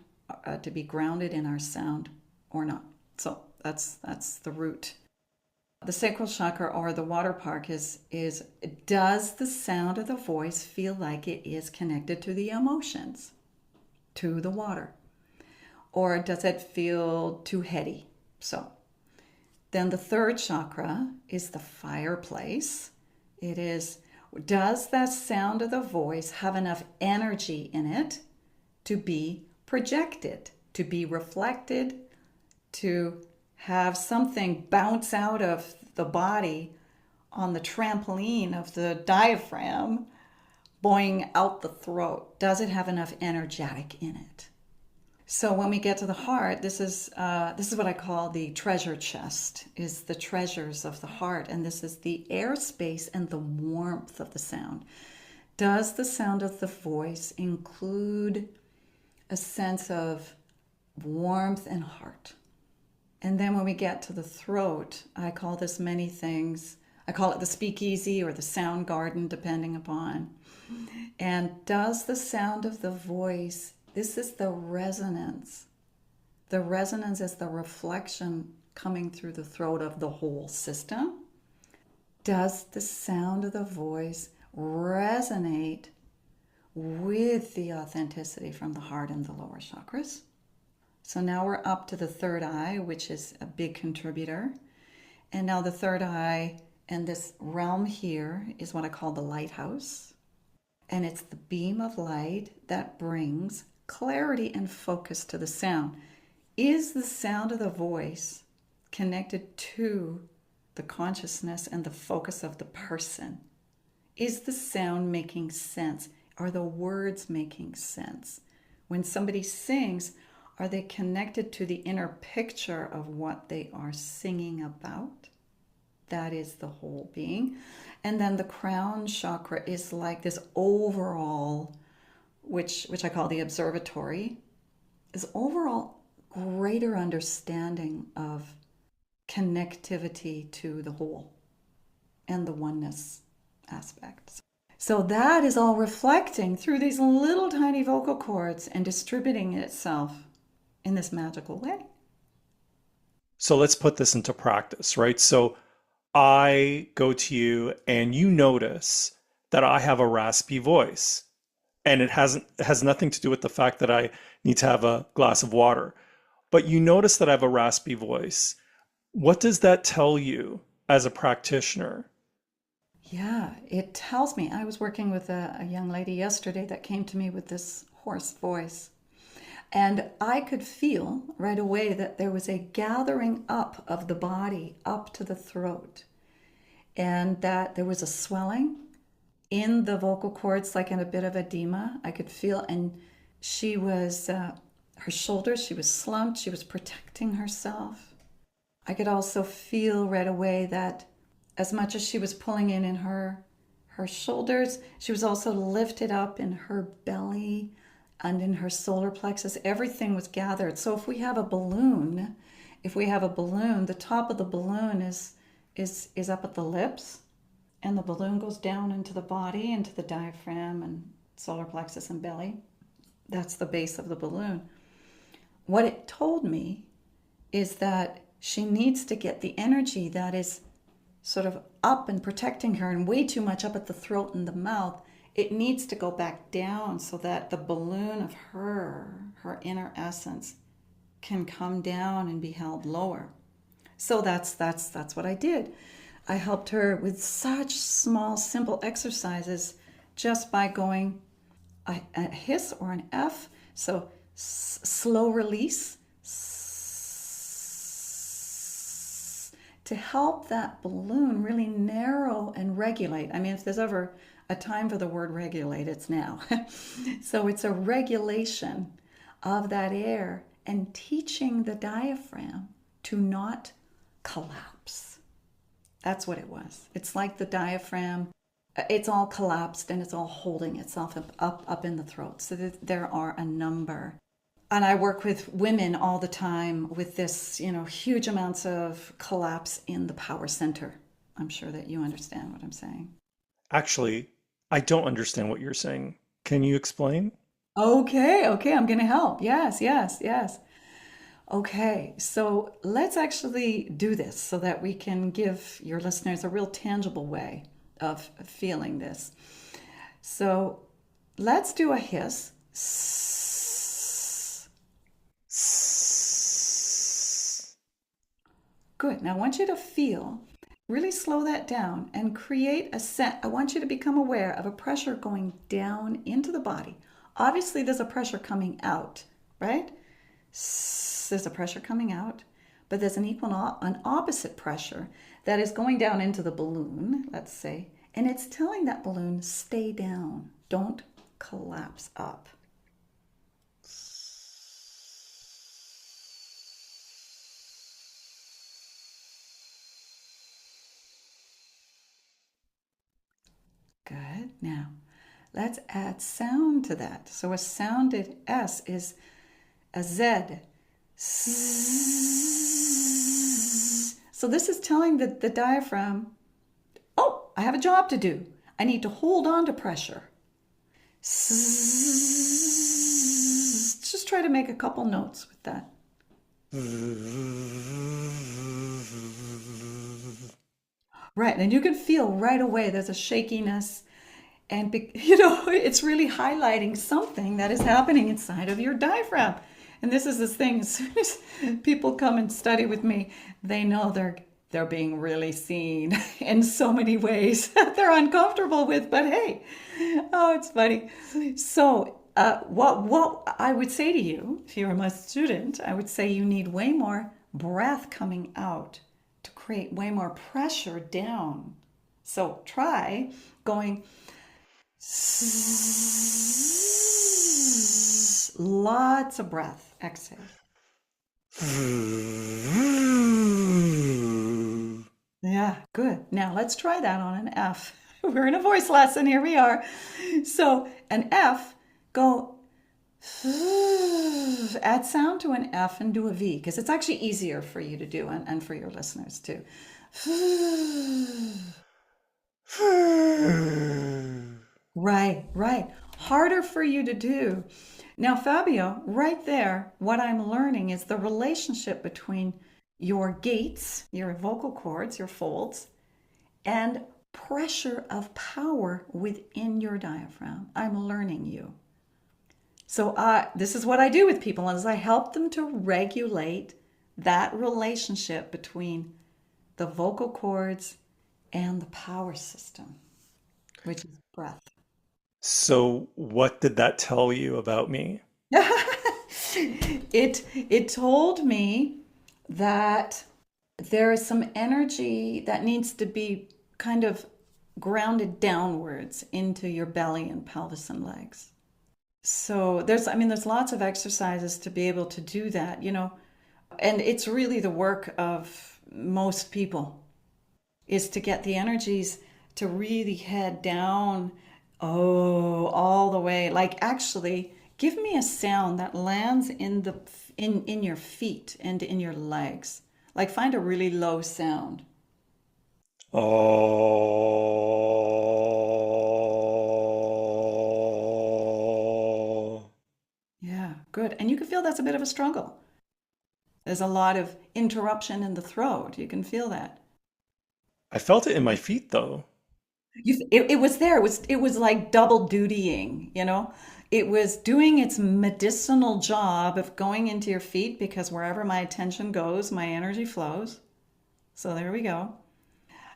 to be grounded in our sound or not. So that's the root. The sacral chakra, or the water park, is does the sound of the voice feel like it is connected to the emotions, to the water? Or does it feel too heady? So then the third chakra is the fireplace. It is, does that sound of the voice have enough energy in it to be projected, to be reflected, to have something bounce out of the body on the trampoline of the diaphragm, boing out the throat? Does it have enough energetic in it? So when we get to the heart, this is what I call the treasure chest, is the treasures of the heart. And this is the airspace and the warmth of the sound. Does the sound of the voice include a sense of warmth and heart? And then when we get to the throat, I call this many things. I call it the speakeasy or the sound garden, depending upon. And does the sound of the voice, this is the resonance. The resonance is the reflection coming through the throat of the whole system. Does the sound of the voice resonate with the authenticity from the heart and the lower chakras? So now we're up to the third eye, which is a big contributor. And now the third eye and this realm here is what I call the lighthouse. And it's the beam of light that brings clarity and focus to the sound. Is the sound of the voice connected to the consciousness and the focus of the person? Is the sound making sense? Are the words making sense? When somebody sings, are they connected to the inner picture of what they are singing about? That is the whole being. And then the crown chakra is like this overall, which I call the observatory, is overall greater understanding of connectivity to the whole and the oneness aspects. So that is all reflecting through these little tiny vocal cords and distributing itself in this magical way. So let's put this into practice, right? So I go to you and you notice that I have a raspy voice, and it has nothing to do with the fact that I need to have a glass of water, but you notice that I have a raspy voice. What does that tell you as a practitioner? Yeah, it tells me. I was working with a young lady yesterday that came to me with this hoarse voice. And I could feel right away that there was a gathering up of the body up to the throat, and that there was a swelling in the vocal cords, like in a bit of edema. I could feel, and she was, her shoulders, she was slumped, she was protecting herself. I could also feel right away that as much as she was pulling in her shoulders, she was also lifted up in her belly and in her solar plexus. Everything was gathered. So if we have a balloon, the top of the balloon is up at the lips, and the balloon goes down into the body, into the diaphragm and solar plexus and belly. That's the base of the balloon. What it told me is that she needs to get the energy that is sort of up and protecting her and way too much up at the throat and the mouth. It needs to go back down so that the balloon of her inner essence, can come down and be held lower. So that's what I did. I helped her with such small, simple exercises just by going a hiss or an F. So slow release to help that balloon really narrow and regulate. I mean, if there's ever a time for the word regulate, it's now. So it's a regulation of that air and teaching the diaphragm to not collapse. That's what it was. It's like the diaphragm, it's all collapsed and it's all holding itself up in the throat. So there are a number. And I work with women all the time with this, huge amounts of collapse in the power center. I'm sure that you understand what I'm saying. Actually, I don't understand what you're saying. Can you explain? Okay, I'm going to help. Yes, yes, yes. Okay, so let's actually do this so that we can give your listeners a real tangible way of feeling this. So let's do a hiss. Good. Now I want you to feel, really slow that down and create a set. I want you to become aware of a pressure going down into the body. Obviously, there's a pressure coming out, right? There's a pressure coming out, but there's an opposite pressure that is going down into the balloon, let's say, and it's telling that balloon, stay down, don't collapse up. Good. Now, let's add sound to that. So a sounded S is a Z. So this is telling the diaphragm, oh, I have a job to do. I need to hold on to pressure. Just try to make a couple notes with that. Right, and you can feel right away there's a shakiness, and it's really highlighting something that is happening inside of your diaphragm. And this is this thing, as soon as people come and study with me, they know they're being really seen in so many ways that they're uncomfortable with, but hey, oh, it's funny. So what I would say to you, if you were my student, I would say you need way more breath coming out to create way more pressure down. So try going lots of breath. Exhale. Yeah, good. Now let's try that on an F. We're in a voice lesson. Here we are. So an F, go add sound to an F and do a V, because it's actually easier for you to do and for your listeners too. Right. Harder for you to do. Now, Fabio, right there, what I'm learning is the relationship between your gates, your vocal cords, your folds, and pressure of power within your diaphragm. I'm learning you. So this is what I do with people, is I help them to regulate that relationship between the vocal cords and the power system, which is breath. So, what did that tell you about me? It told me that there is some energy that needs to be kind of grounded downwards into your belly and pelvis and legs. So there's lots of exercises to be able to do that, and it's really the work of most people is to get the energies to really head down, all the way. Like, actually, give me a sound that lands in your feet and in your legs. Like, find a really low sound. Oh. Yeah, good. And you can feel that's a bit of a struggle. There's a lot of interruption in the throat. You can feel that. I felt it in my feet though. It was there. It was like double dutying, you know? It was doing its medicinal job of going into your feet because wherever my attention goes, my energy flows. So there we go.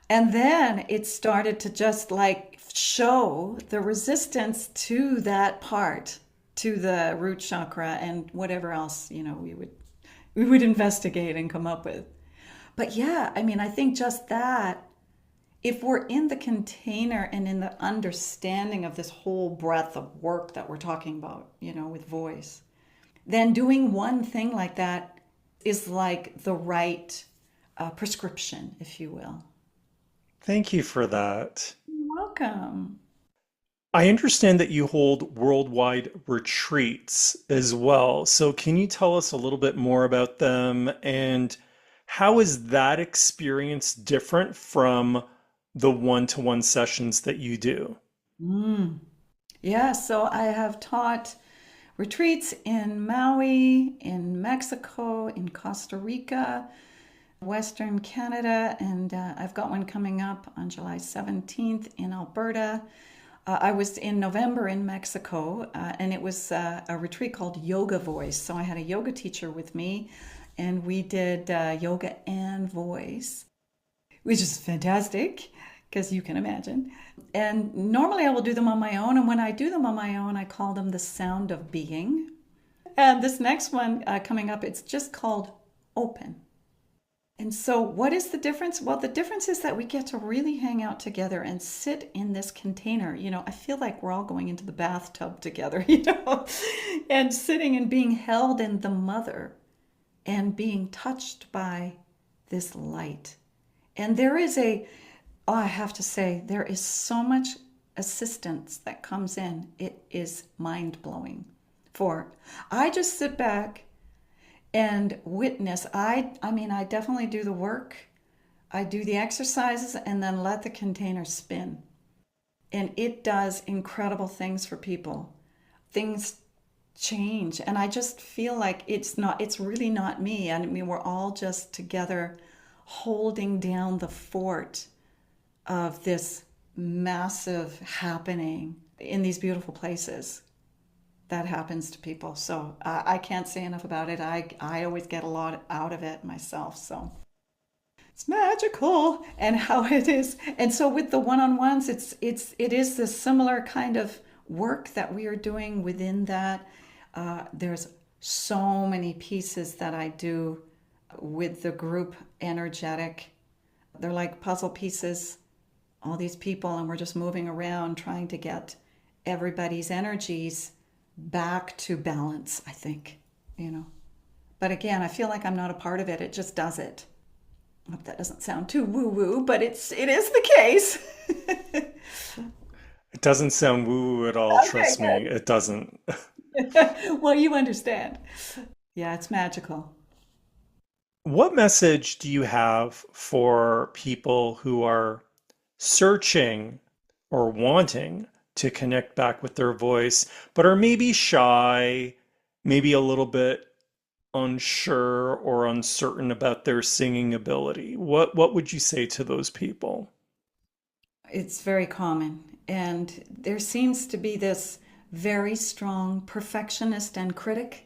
And then it started to just like show the resistance to that part, to the root chakra and whatever else, we would investigate and come up with. But yeah, I mean, I think just that, if we're in the container and in the understanding of this whole breadth of work that we're talking about, with voice, then doing one thing like that is like the right prescription, if you will. Thank you for that. You're welcome. I understand that you hold worldwide retreats as well. So, can you tell us a little bit more about them and how is that experience different from the one-to-one sessions that you do? Mm. Yeah, so I have taught retreats in Maui, in Mexico, in Costa Rica, Western Canada, and I've got one coming up on July 17th in Alberta. I was in November in Mexico, and it was a retreat called Yoga Voice. So I had a yoga teacher with me, and we did yoga and voice, which is fantastic because you can imagine. And normally I will do them on my own. And when I do them on my own, I call them the sound of being. And this next one coming up, it's just called open. And so, what is the difference? Well, the difference is that we get to really hang out together and sit in this container. I feel like we're all going into the bathtub together, and sitting and being held in the mother and being touched by this light. And I have to say, there is so much assistance that comes in. It is mind blowing. I just sit back and witness. I mean, I definitely do the work. I do the exercises and then let the container spin. And it does incredible things for people. Things change. And I just feel like it's really not me. I mean, we're all just together holding down the fort of this massive happening in these beautiful places that happens to people. So I can't say enough about it. I always get a lot out of it myself. So it's magical and how it is. And so with the one-on-ones, it is this similar kind of work that we are doing within that. There's so many pieces that I do with the group energetic. They're like puzzle pieces, all these people, and we're just moving around trying to get everybody's energies back to balance, I think. But again, I feel like I'm not a part of it. It just does it. I hope that doesn't sound too woo-woo, but it is the case. It doesn't sound woo-woo at all, Okay, trust me. It doesn't. good. Well, you understand. Yeah, it's magical. What message do you have for people who are searching or wanting to connect back with their voice, but are maybe shy, maybe a little bit unsure or uncertain about their singing ability? What would you say to those people? It's very common. And there seems to be this very strong perfectionist and critic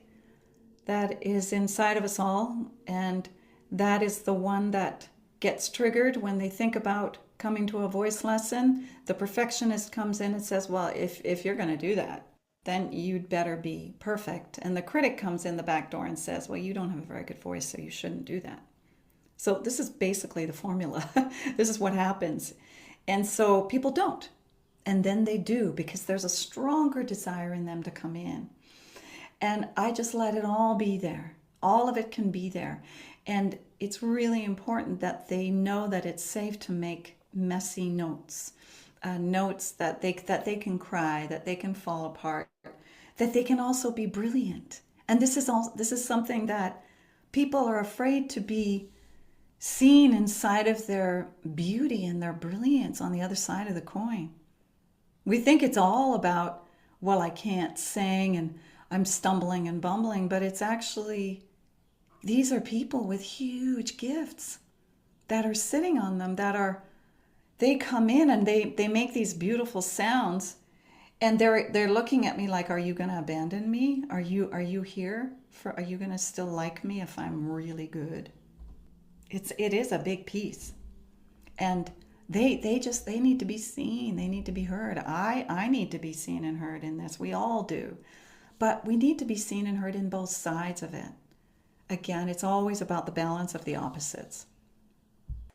that is inside of us all. And that is the one that gets triggered when they think about coming to a voice lesson. The perfectionist comes in and says, well, if you're going to do that, then you'd better be perfect. And the critic comes in the back door and says, well, you don't have a very good voice, so you shouldn't do that. So this is basically the formula. This is what happens. And so people don't. And then they do because there's a stronger desire in them to come in. And I just let it all be there. All of it can be there. And it's really important that they know that it's safe to make messy notes, notes that they can cry, that they can fall apart, that they can also be brilliant. And this is something that people are afraid to be seen inside of their beauty and their brilliance on the other side of the coin. We think it's all about, well, I can't sing and I'm stumbling and bumbling, but it's actually, these are people with huge gifts that are sitting on them, that are they come in and they make these beautiful sounds, and they're looking at me like, are you going to abandon me? Are you here for, are you going to still like me if I'm really good? It is a big piece. And they need to be seen, they need to be heard. I need to be seen and heard in this. We all do. But we need to be seen and heard in both sides of it. Again, it's always about the balance of the opposites.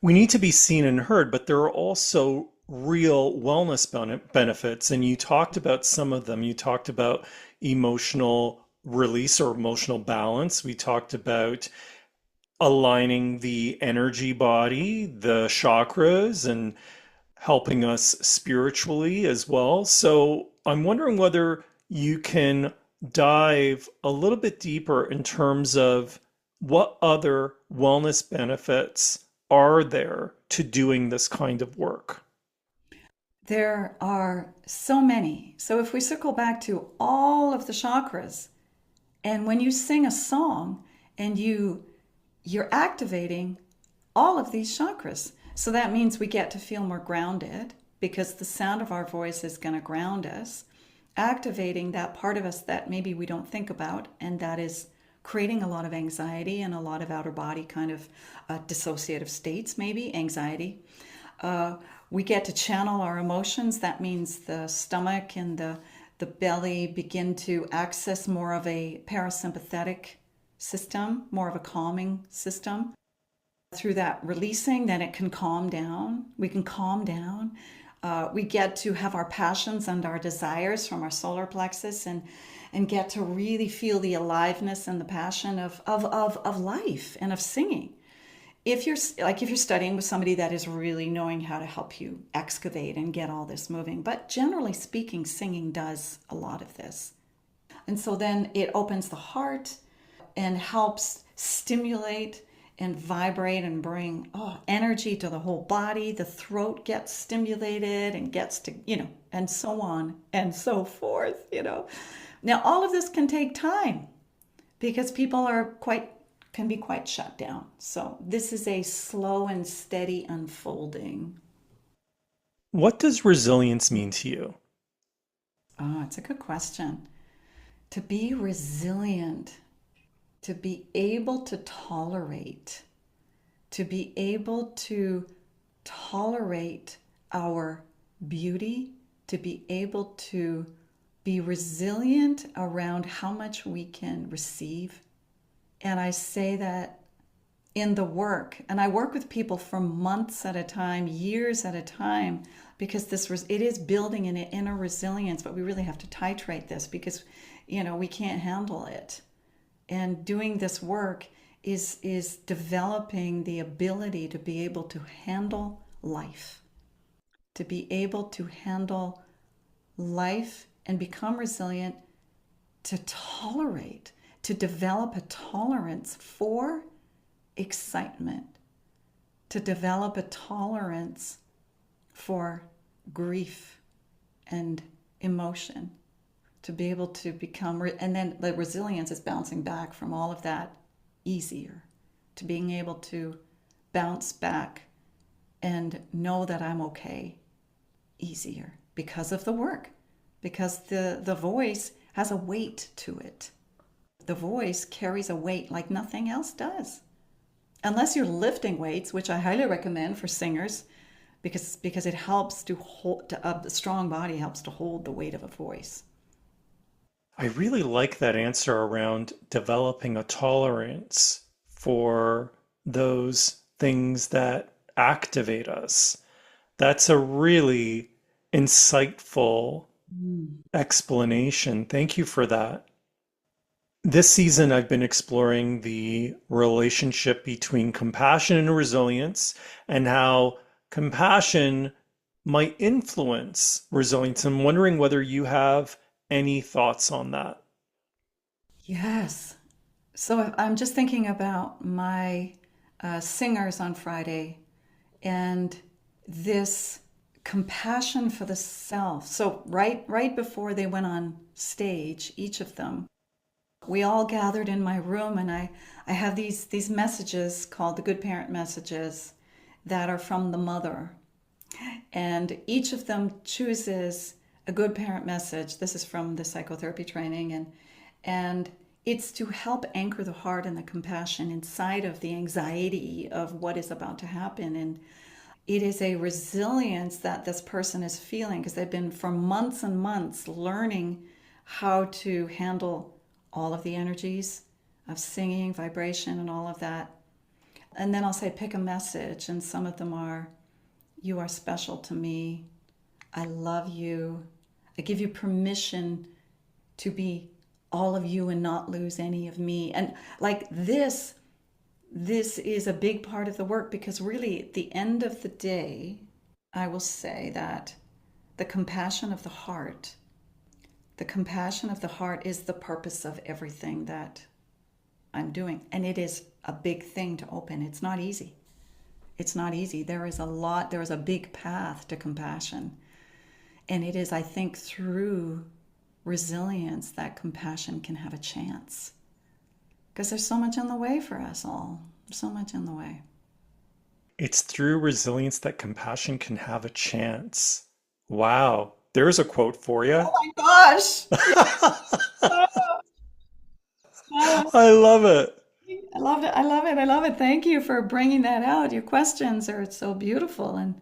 We need to be seen and heard, but there are also real wellness benefits. And you talked about some of them. You talked about emotional release or emotional balance. We talked about aligning the energy body, the chakras, and helping us spiritually as well. So I'm wondering whether you can dive a little bit deeper in terms of what other wellness benefits are there to doing this kind of work. There are so many. So if we circle back to all of the chakras, and when you sing a song and you're activating all of these chakras. So that means we get to feel more grounded because the sound of our voice is going to ground us, activating that part of us that maybe we don't think about, and that is creating a lot of anxiety and a lot of outer body kind of dissociative states, maybe anxiety. We get to channel our emotions. That means the stomach and the belly begin to access more of a parasympathetic system, more of a calming system. Through that releasing, then it can calm down. We can calm down. We get to have our passions and our desires from our solar plexus and get to really feel the aliveness and the passion of life and of singing. If you're studying with somebody that is really knowing how to help you excavate and get all this moving. But generally speaking, singing does a lot of this. And so then it opens the heart and helps stimulate and vibrate and bring energy to the whole body. The throat gets stimulated and gets to, and so on and so forth, Now, all of this can take time because people can be quite shut down. So this is a slow and steady unfolding. What does resilience mean to you? Oh, it's a good question. To be resilient, to be able to tolerate, our beauty, to be able to be resilient around how much we can receive. And I say that in the work, and I work with people for months at a time, years at a time, because it is building an inner resilience, but we really have to titrate this because, we can't handle it. And doing this work is developing the ability to be able to handle life, and become resilient, to tolerate, to develop a tolerance for excitement, to develop a tolerance for grief and emotion, to be able to become, and then the resilience is bouncing back from all of that easier, to being able to bounce back and know that I'm okay easier because of the work, because the voice has a weight to it. The voice carries a weight like nothing else does. Unless you're lifting weights, which I highly recommend for singers, because it helps to hold, the strong body helps to hold the weight of a voice. I really like that answer around developing a tolerance for those things that activate us. That's a really insightful explanation. Thank you for that. This season, I've been exploring the relationship between compassion and resilience and how compassion might influence resilience. I'm wondering whether you have any thoughts on that. Yes. So I'm just thinking about my singers on Friday and this compassion for the self. So right before they went on stage, each of them, we all gathered in my room, and I have these messages called the good parent messages that are from the mother. And each of them chooses a good parent message. This is from the psychotherapy training, and it's to help anchor the heart and the compassion inside of the anxiety of what is about to happen. And it is a resilience that this person is feeling because they've been for months and months learning how to handle all of the energies of singing, vibration, and all of that. And then I'll say, pick a message. And some of them are, you are special to me. I love you. I give you permission to be all of you and not lose any of me. And like this is a big part of the work because really at the end of the day, I will say that the compassion of the compassion of the heart is the purpose of everything that I'm doing. And it is a big thing to open. It's not easy. It's not easy. There is a big path to compassion. And it is, I think, through resilience that compassion can have a chance. Because there's so much in the way for us all. So much in the way. It's through resilience that compassion can have a chance. Wow. There's a quote for you. Oh my gosh. I love it. I loved it. I love it. I love it. Thank you for bringing that out. Your questions are so beautiful. And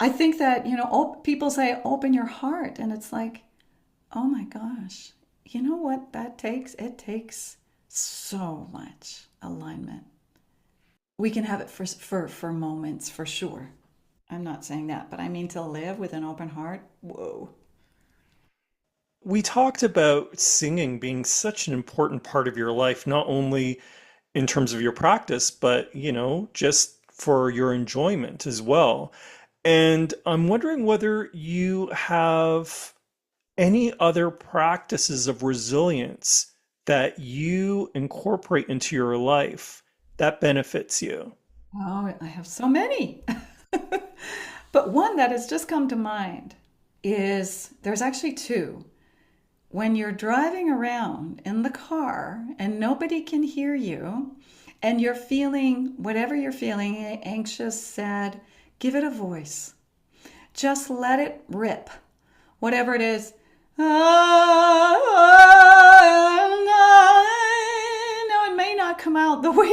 I think that, people say, open your heart. And it's like, oh my gosh, you know what that takes? It takes so much alignment. We can have it for moments, for sure. I'm not saying that, but I mean to live with an open heart. Whoa. We talked about singing being such an important part of your life, not only in terms of your practice, but, just for your enjoyment as well. And I'm wondering whether you have any other practices of resilience that you incorporate into your life that benefits you. Oh, I have so many. But one that has just come to mind is there's actually two. When you're driving around in the car and nobody can hear you, and you're feeling whatever you're feeling, anxious, sad, give it a voice. Just let it rip. Whatever it is. No, it may not come out the way,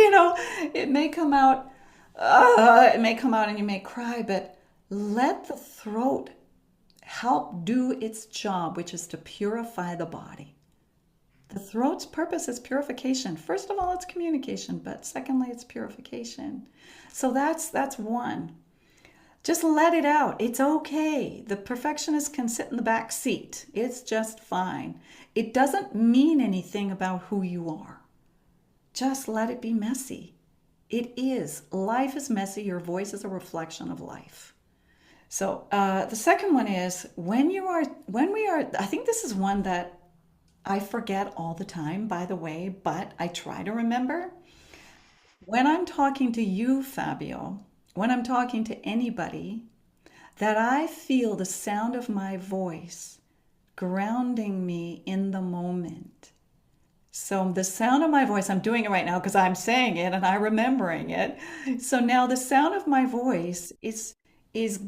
it may come out, and you may cry, but let the throat help do its job, which is to purify the body. The throat's purpose is purification. First of all, it's communication, but secondly, it's purification. So that's one. Just let it out. It's okay. The perfectionist can sit in the back seat. It's just fine. It doesn't mean anything about who you are. Just let it be messy. It is. Life is messy. Your voice is a reflection of life. So the second one is when we are, I think this is one that I forget all the time, by the way, but I try to remember. When I'm talking to you, Fabio, when I'm talking to anybody, that I feel the sound of my voice grounding me in the moment. So the sound of my voice, I'm doing it right now because I'm saying it and I'm remembering it. So now the sound of my voice is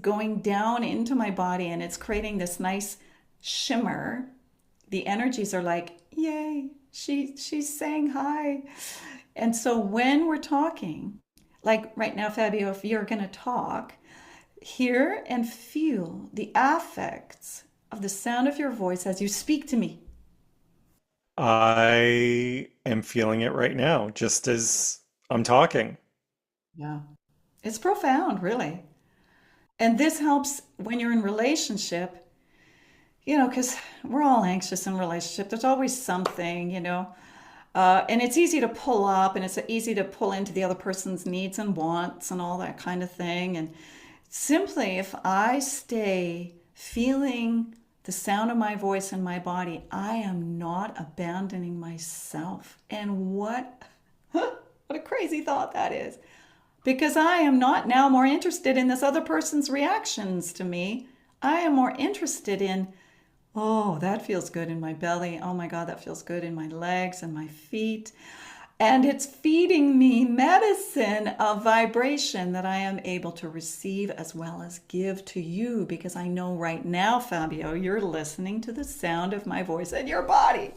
going down into my body and it's creating this nice shimmer. The energies are like, yay, she's saying hi. And so when we're talking, like right now, Fabio, if you're going to talk, hear and feel the affects of the sound of your voice as you speak to me. I am feeling it right now, just as I'm talking. Yeah. It's profound, really. And this helps when you're in relationship, because we're all anxious in relationship. There's always something. And it's easy to pull up and it's easy to pull into the other person's needs and wants and all that kind of thing. And simply, if I stay feeling the sound of my voice in my body, I am not abandoning myself. And what a crazy thought that is. Because I am not now more interested in this other person's reactions to me. I am more interested in, oh, that feels good in my belly. Oh my God, that feels good in my legs and my feet. And it's feeding me medicine of vibration that I am able to receive as well as give to you, because I know right now, Fabio, you're listening to the sound of my voice in your body.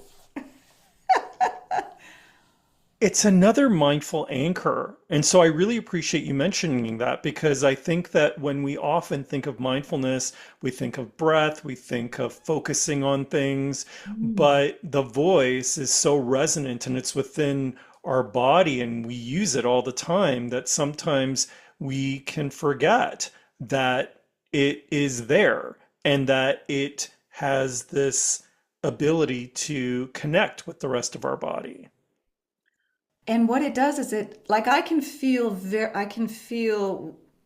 It's another mindful anchor. And so I really appreciate you mentioning that, because I think that when we often think of mindfulness, we think of breath, we think of focusing on things, Mm. but the voice is so resonant and it's within our body and we use it all the time that sometimes we can forget that it is there and that it has this ability to connect with the rest of our body. And what it does is like I can feel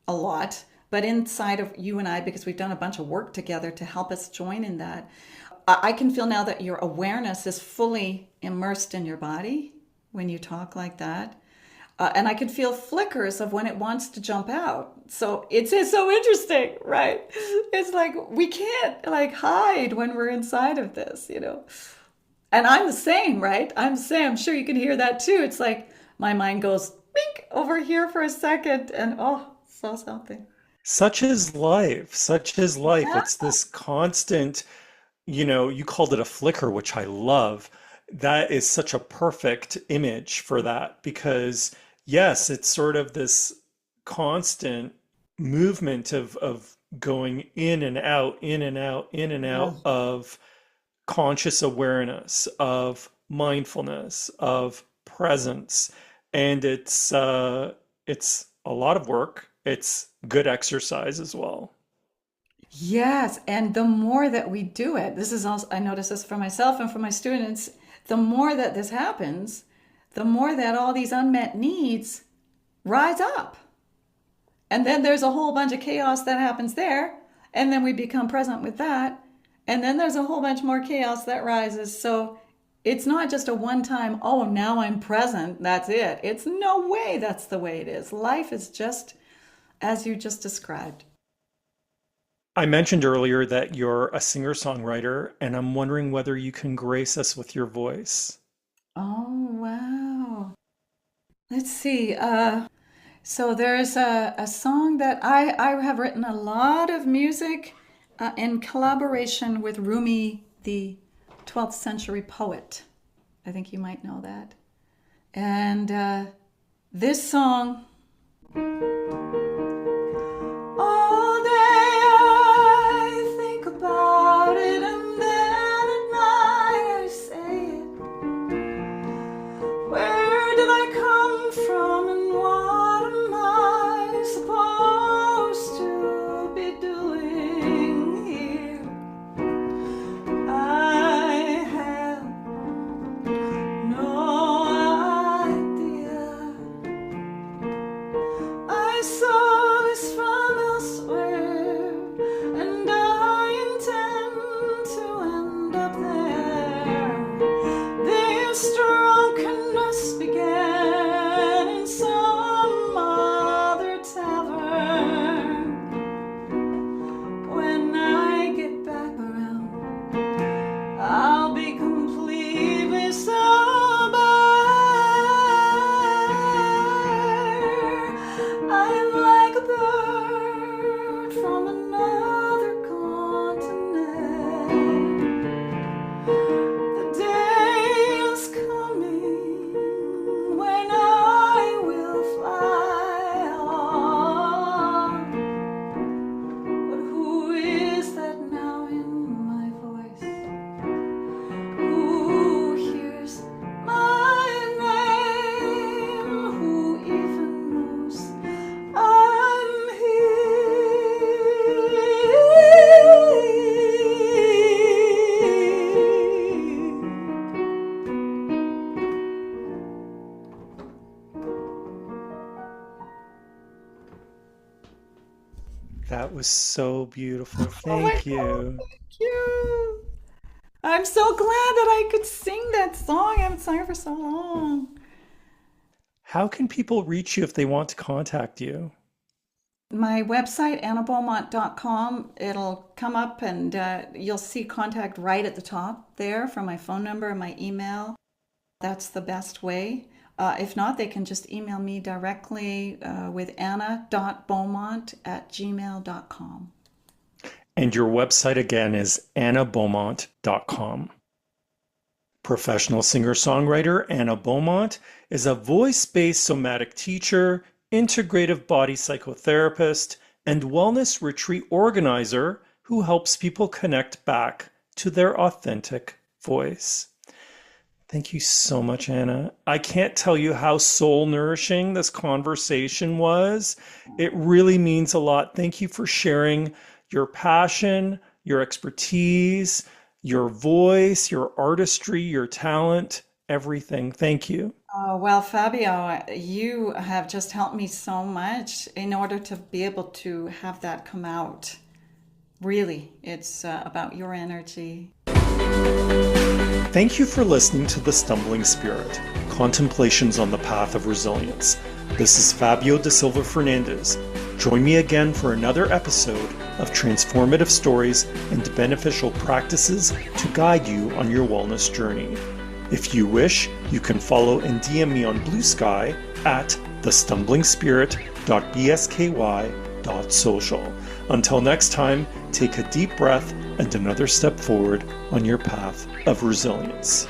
a lot, but inside of you and I, because we've done a bunch of work together to help us join in that, I can feel now that your awareness is fully immersed in your body when you talk like that. And I can feel flickers of when it wants to jump out. So it's so interesting, right? It's like we can't like hide when we're inside of this, you know. And I'm the same, right? I'm the same. I'm sure you can hear that too. It's like my mind goes bink over here for a second and oh, saw something. Such is life. Such is life. Yeah. It's this constant, you called it a flicker, which I love. That is such a perfect image for that because, yes, it's sort of this constant movement of going in and out, in and out, in and Yeah. out of conscious awareness, of mindfulness, of presence. And it's a lot of work. It's good exercise as well. Yes, and the more that we do it, this is also, I notice this for myself and for my students, the more that this happens, the more that all these unmet needs rise up. And then there's a whole bunch of chaos that happens there. And then we become present with that. And then there's a whole bunch more chaos that rises. So it's not just a one time, oh, now I'm present. That's it. It's no way that's the way it is. Life is just as you just described. I mentioned earlier that you're a singer-songwriter, and I'm wondering whether you can grace us with your voice. Oh, wow. Let's see. So there's a song that I have written a lot of music in collaboration with Rumi, the 12th century poet. I think you might know that. And this song, all day I think about it, and then at night I say it. Where did I come from, and what am I supposed to be doing here? I have no idea. I saw this from elsewhere, and I intend to end up there. This drunkenness began in some other tavern. When I get back around, I'll be completely sober. I'm like a bird from another continent. The day is coming when I will fly on. But who is that now in my voice? Who hears my name? Who even knows I'm here? That was so beautiful. Oh my Thank God, you. thank you. I'm so glad that I could sing that song. I haven't sung it for so long. How can people reach you if they want to contact you? My website, annabeaumont.com, it'll come up and you'll see contact right at the top there for my phone number and my email. That's the best way. If not, they can just email me directly with anna.beaumont@gmail.com. And your website again is annabeaumont.com. Professional singer-songwriter Anna Beaumont is a voice-based somatic teacher, integrative body psychotherapist, and wellness retreat organizer who helps people connect back to their authentic voice. Thank you so much, Anna. I can't tell you how soul nourishing this conversation was. It really means a lot. Thank you for sharing your passion, your expertise, your voice, your artistry, your talent, everything. Thank you. Oh, well, Fabio, you have just helped me so much in order to be able to have that come out. Really, it's about your energy. Thank you for listening to The Stumbling Spirit, Contemplations on the Path of Resilience. This is Fabio da Silva Fernandez. Join me again for another episode of transformative stories and beneficial practices to guide you on your wellness journey. If you wish, you can follow and DM me on Blue Sky at thestumblingspirit.bsky.social. Until next time, take a deep breath and another step forward on your path of resilience.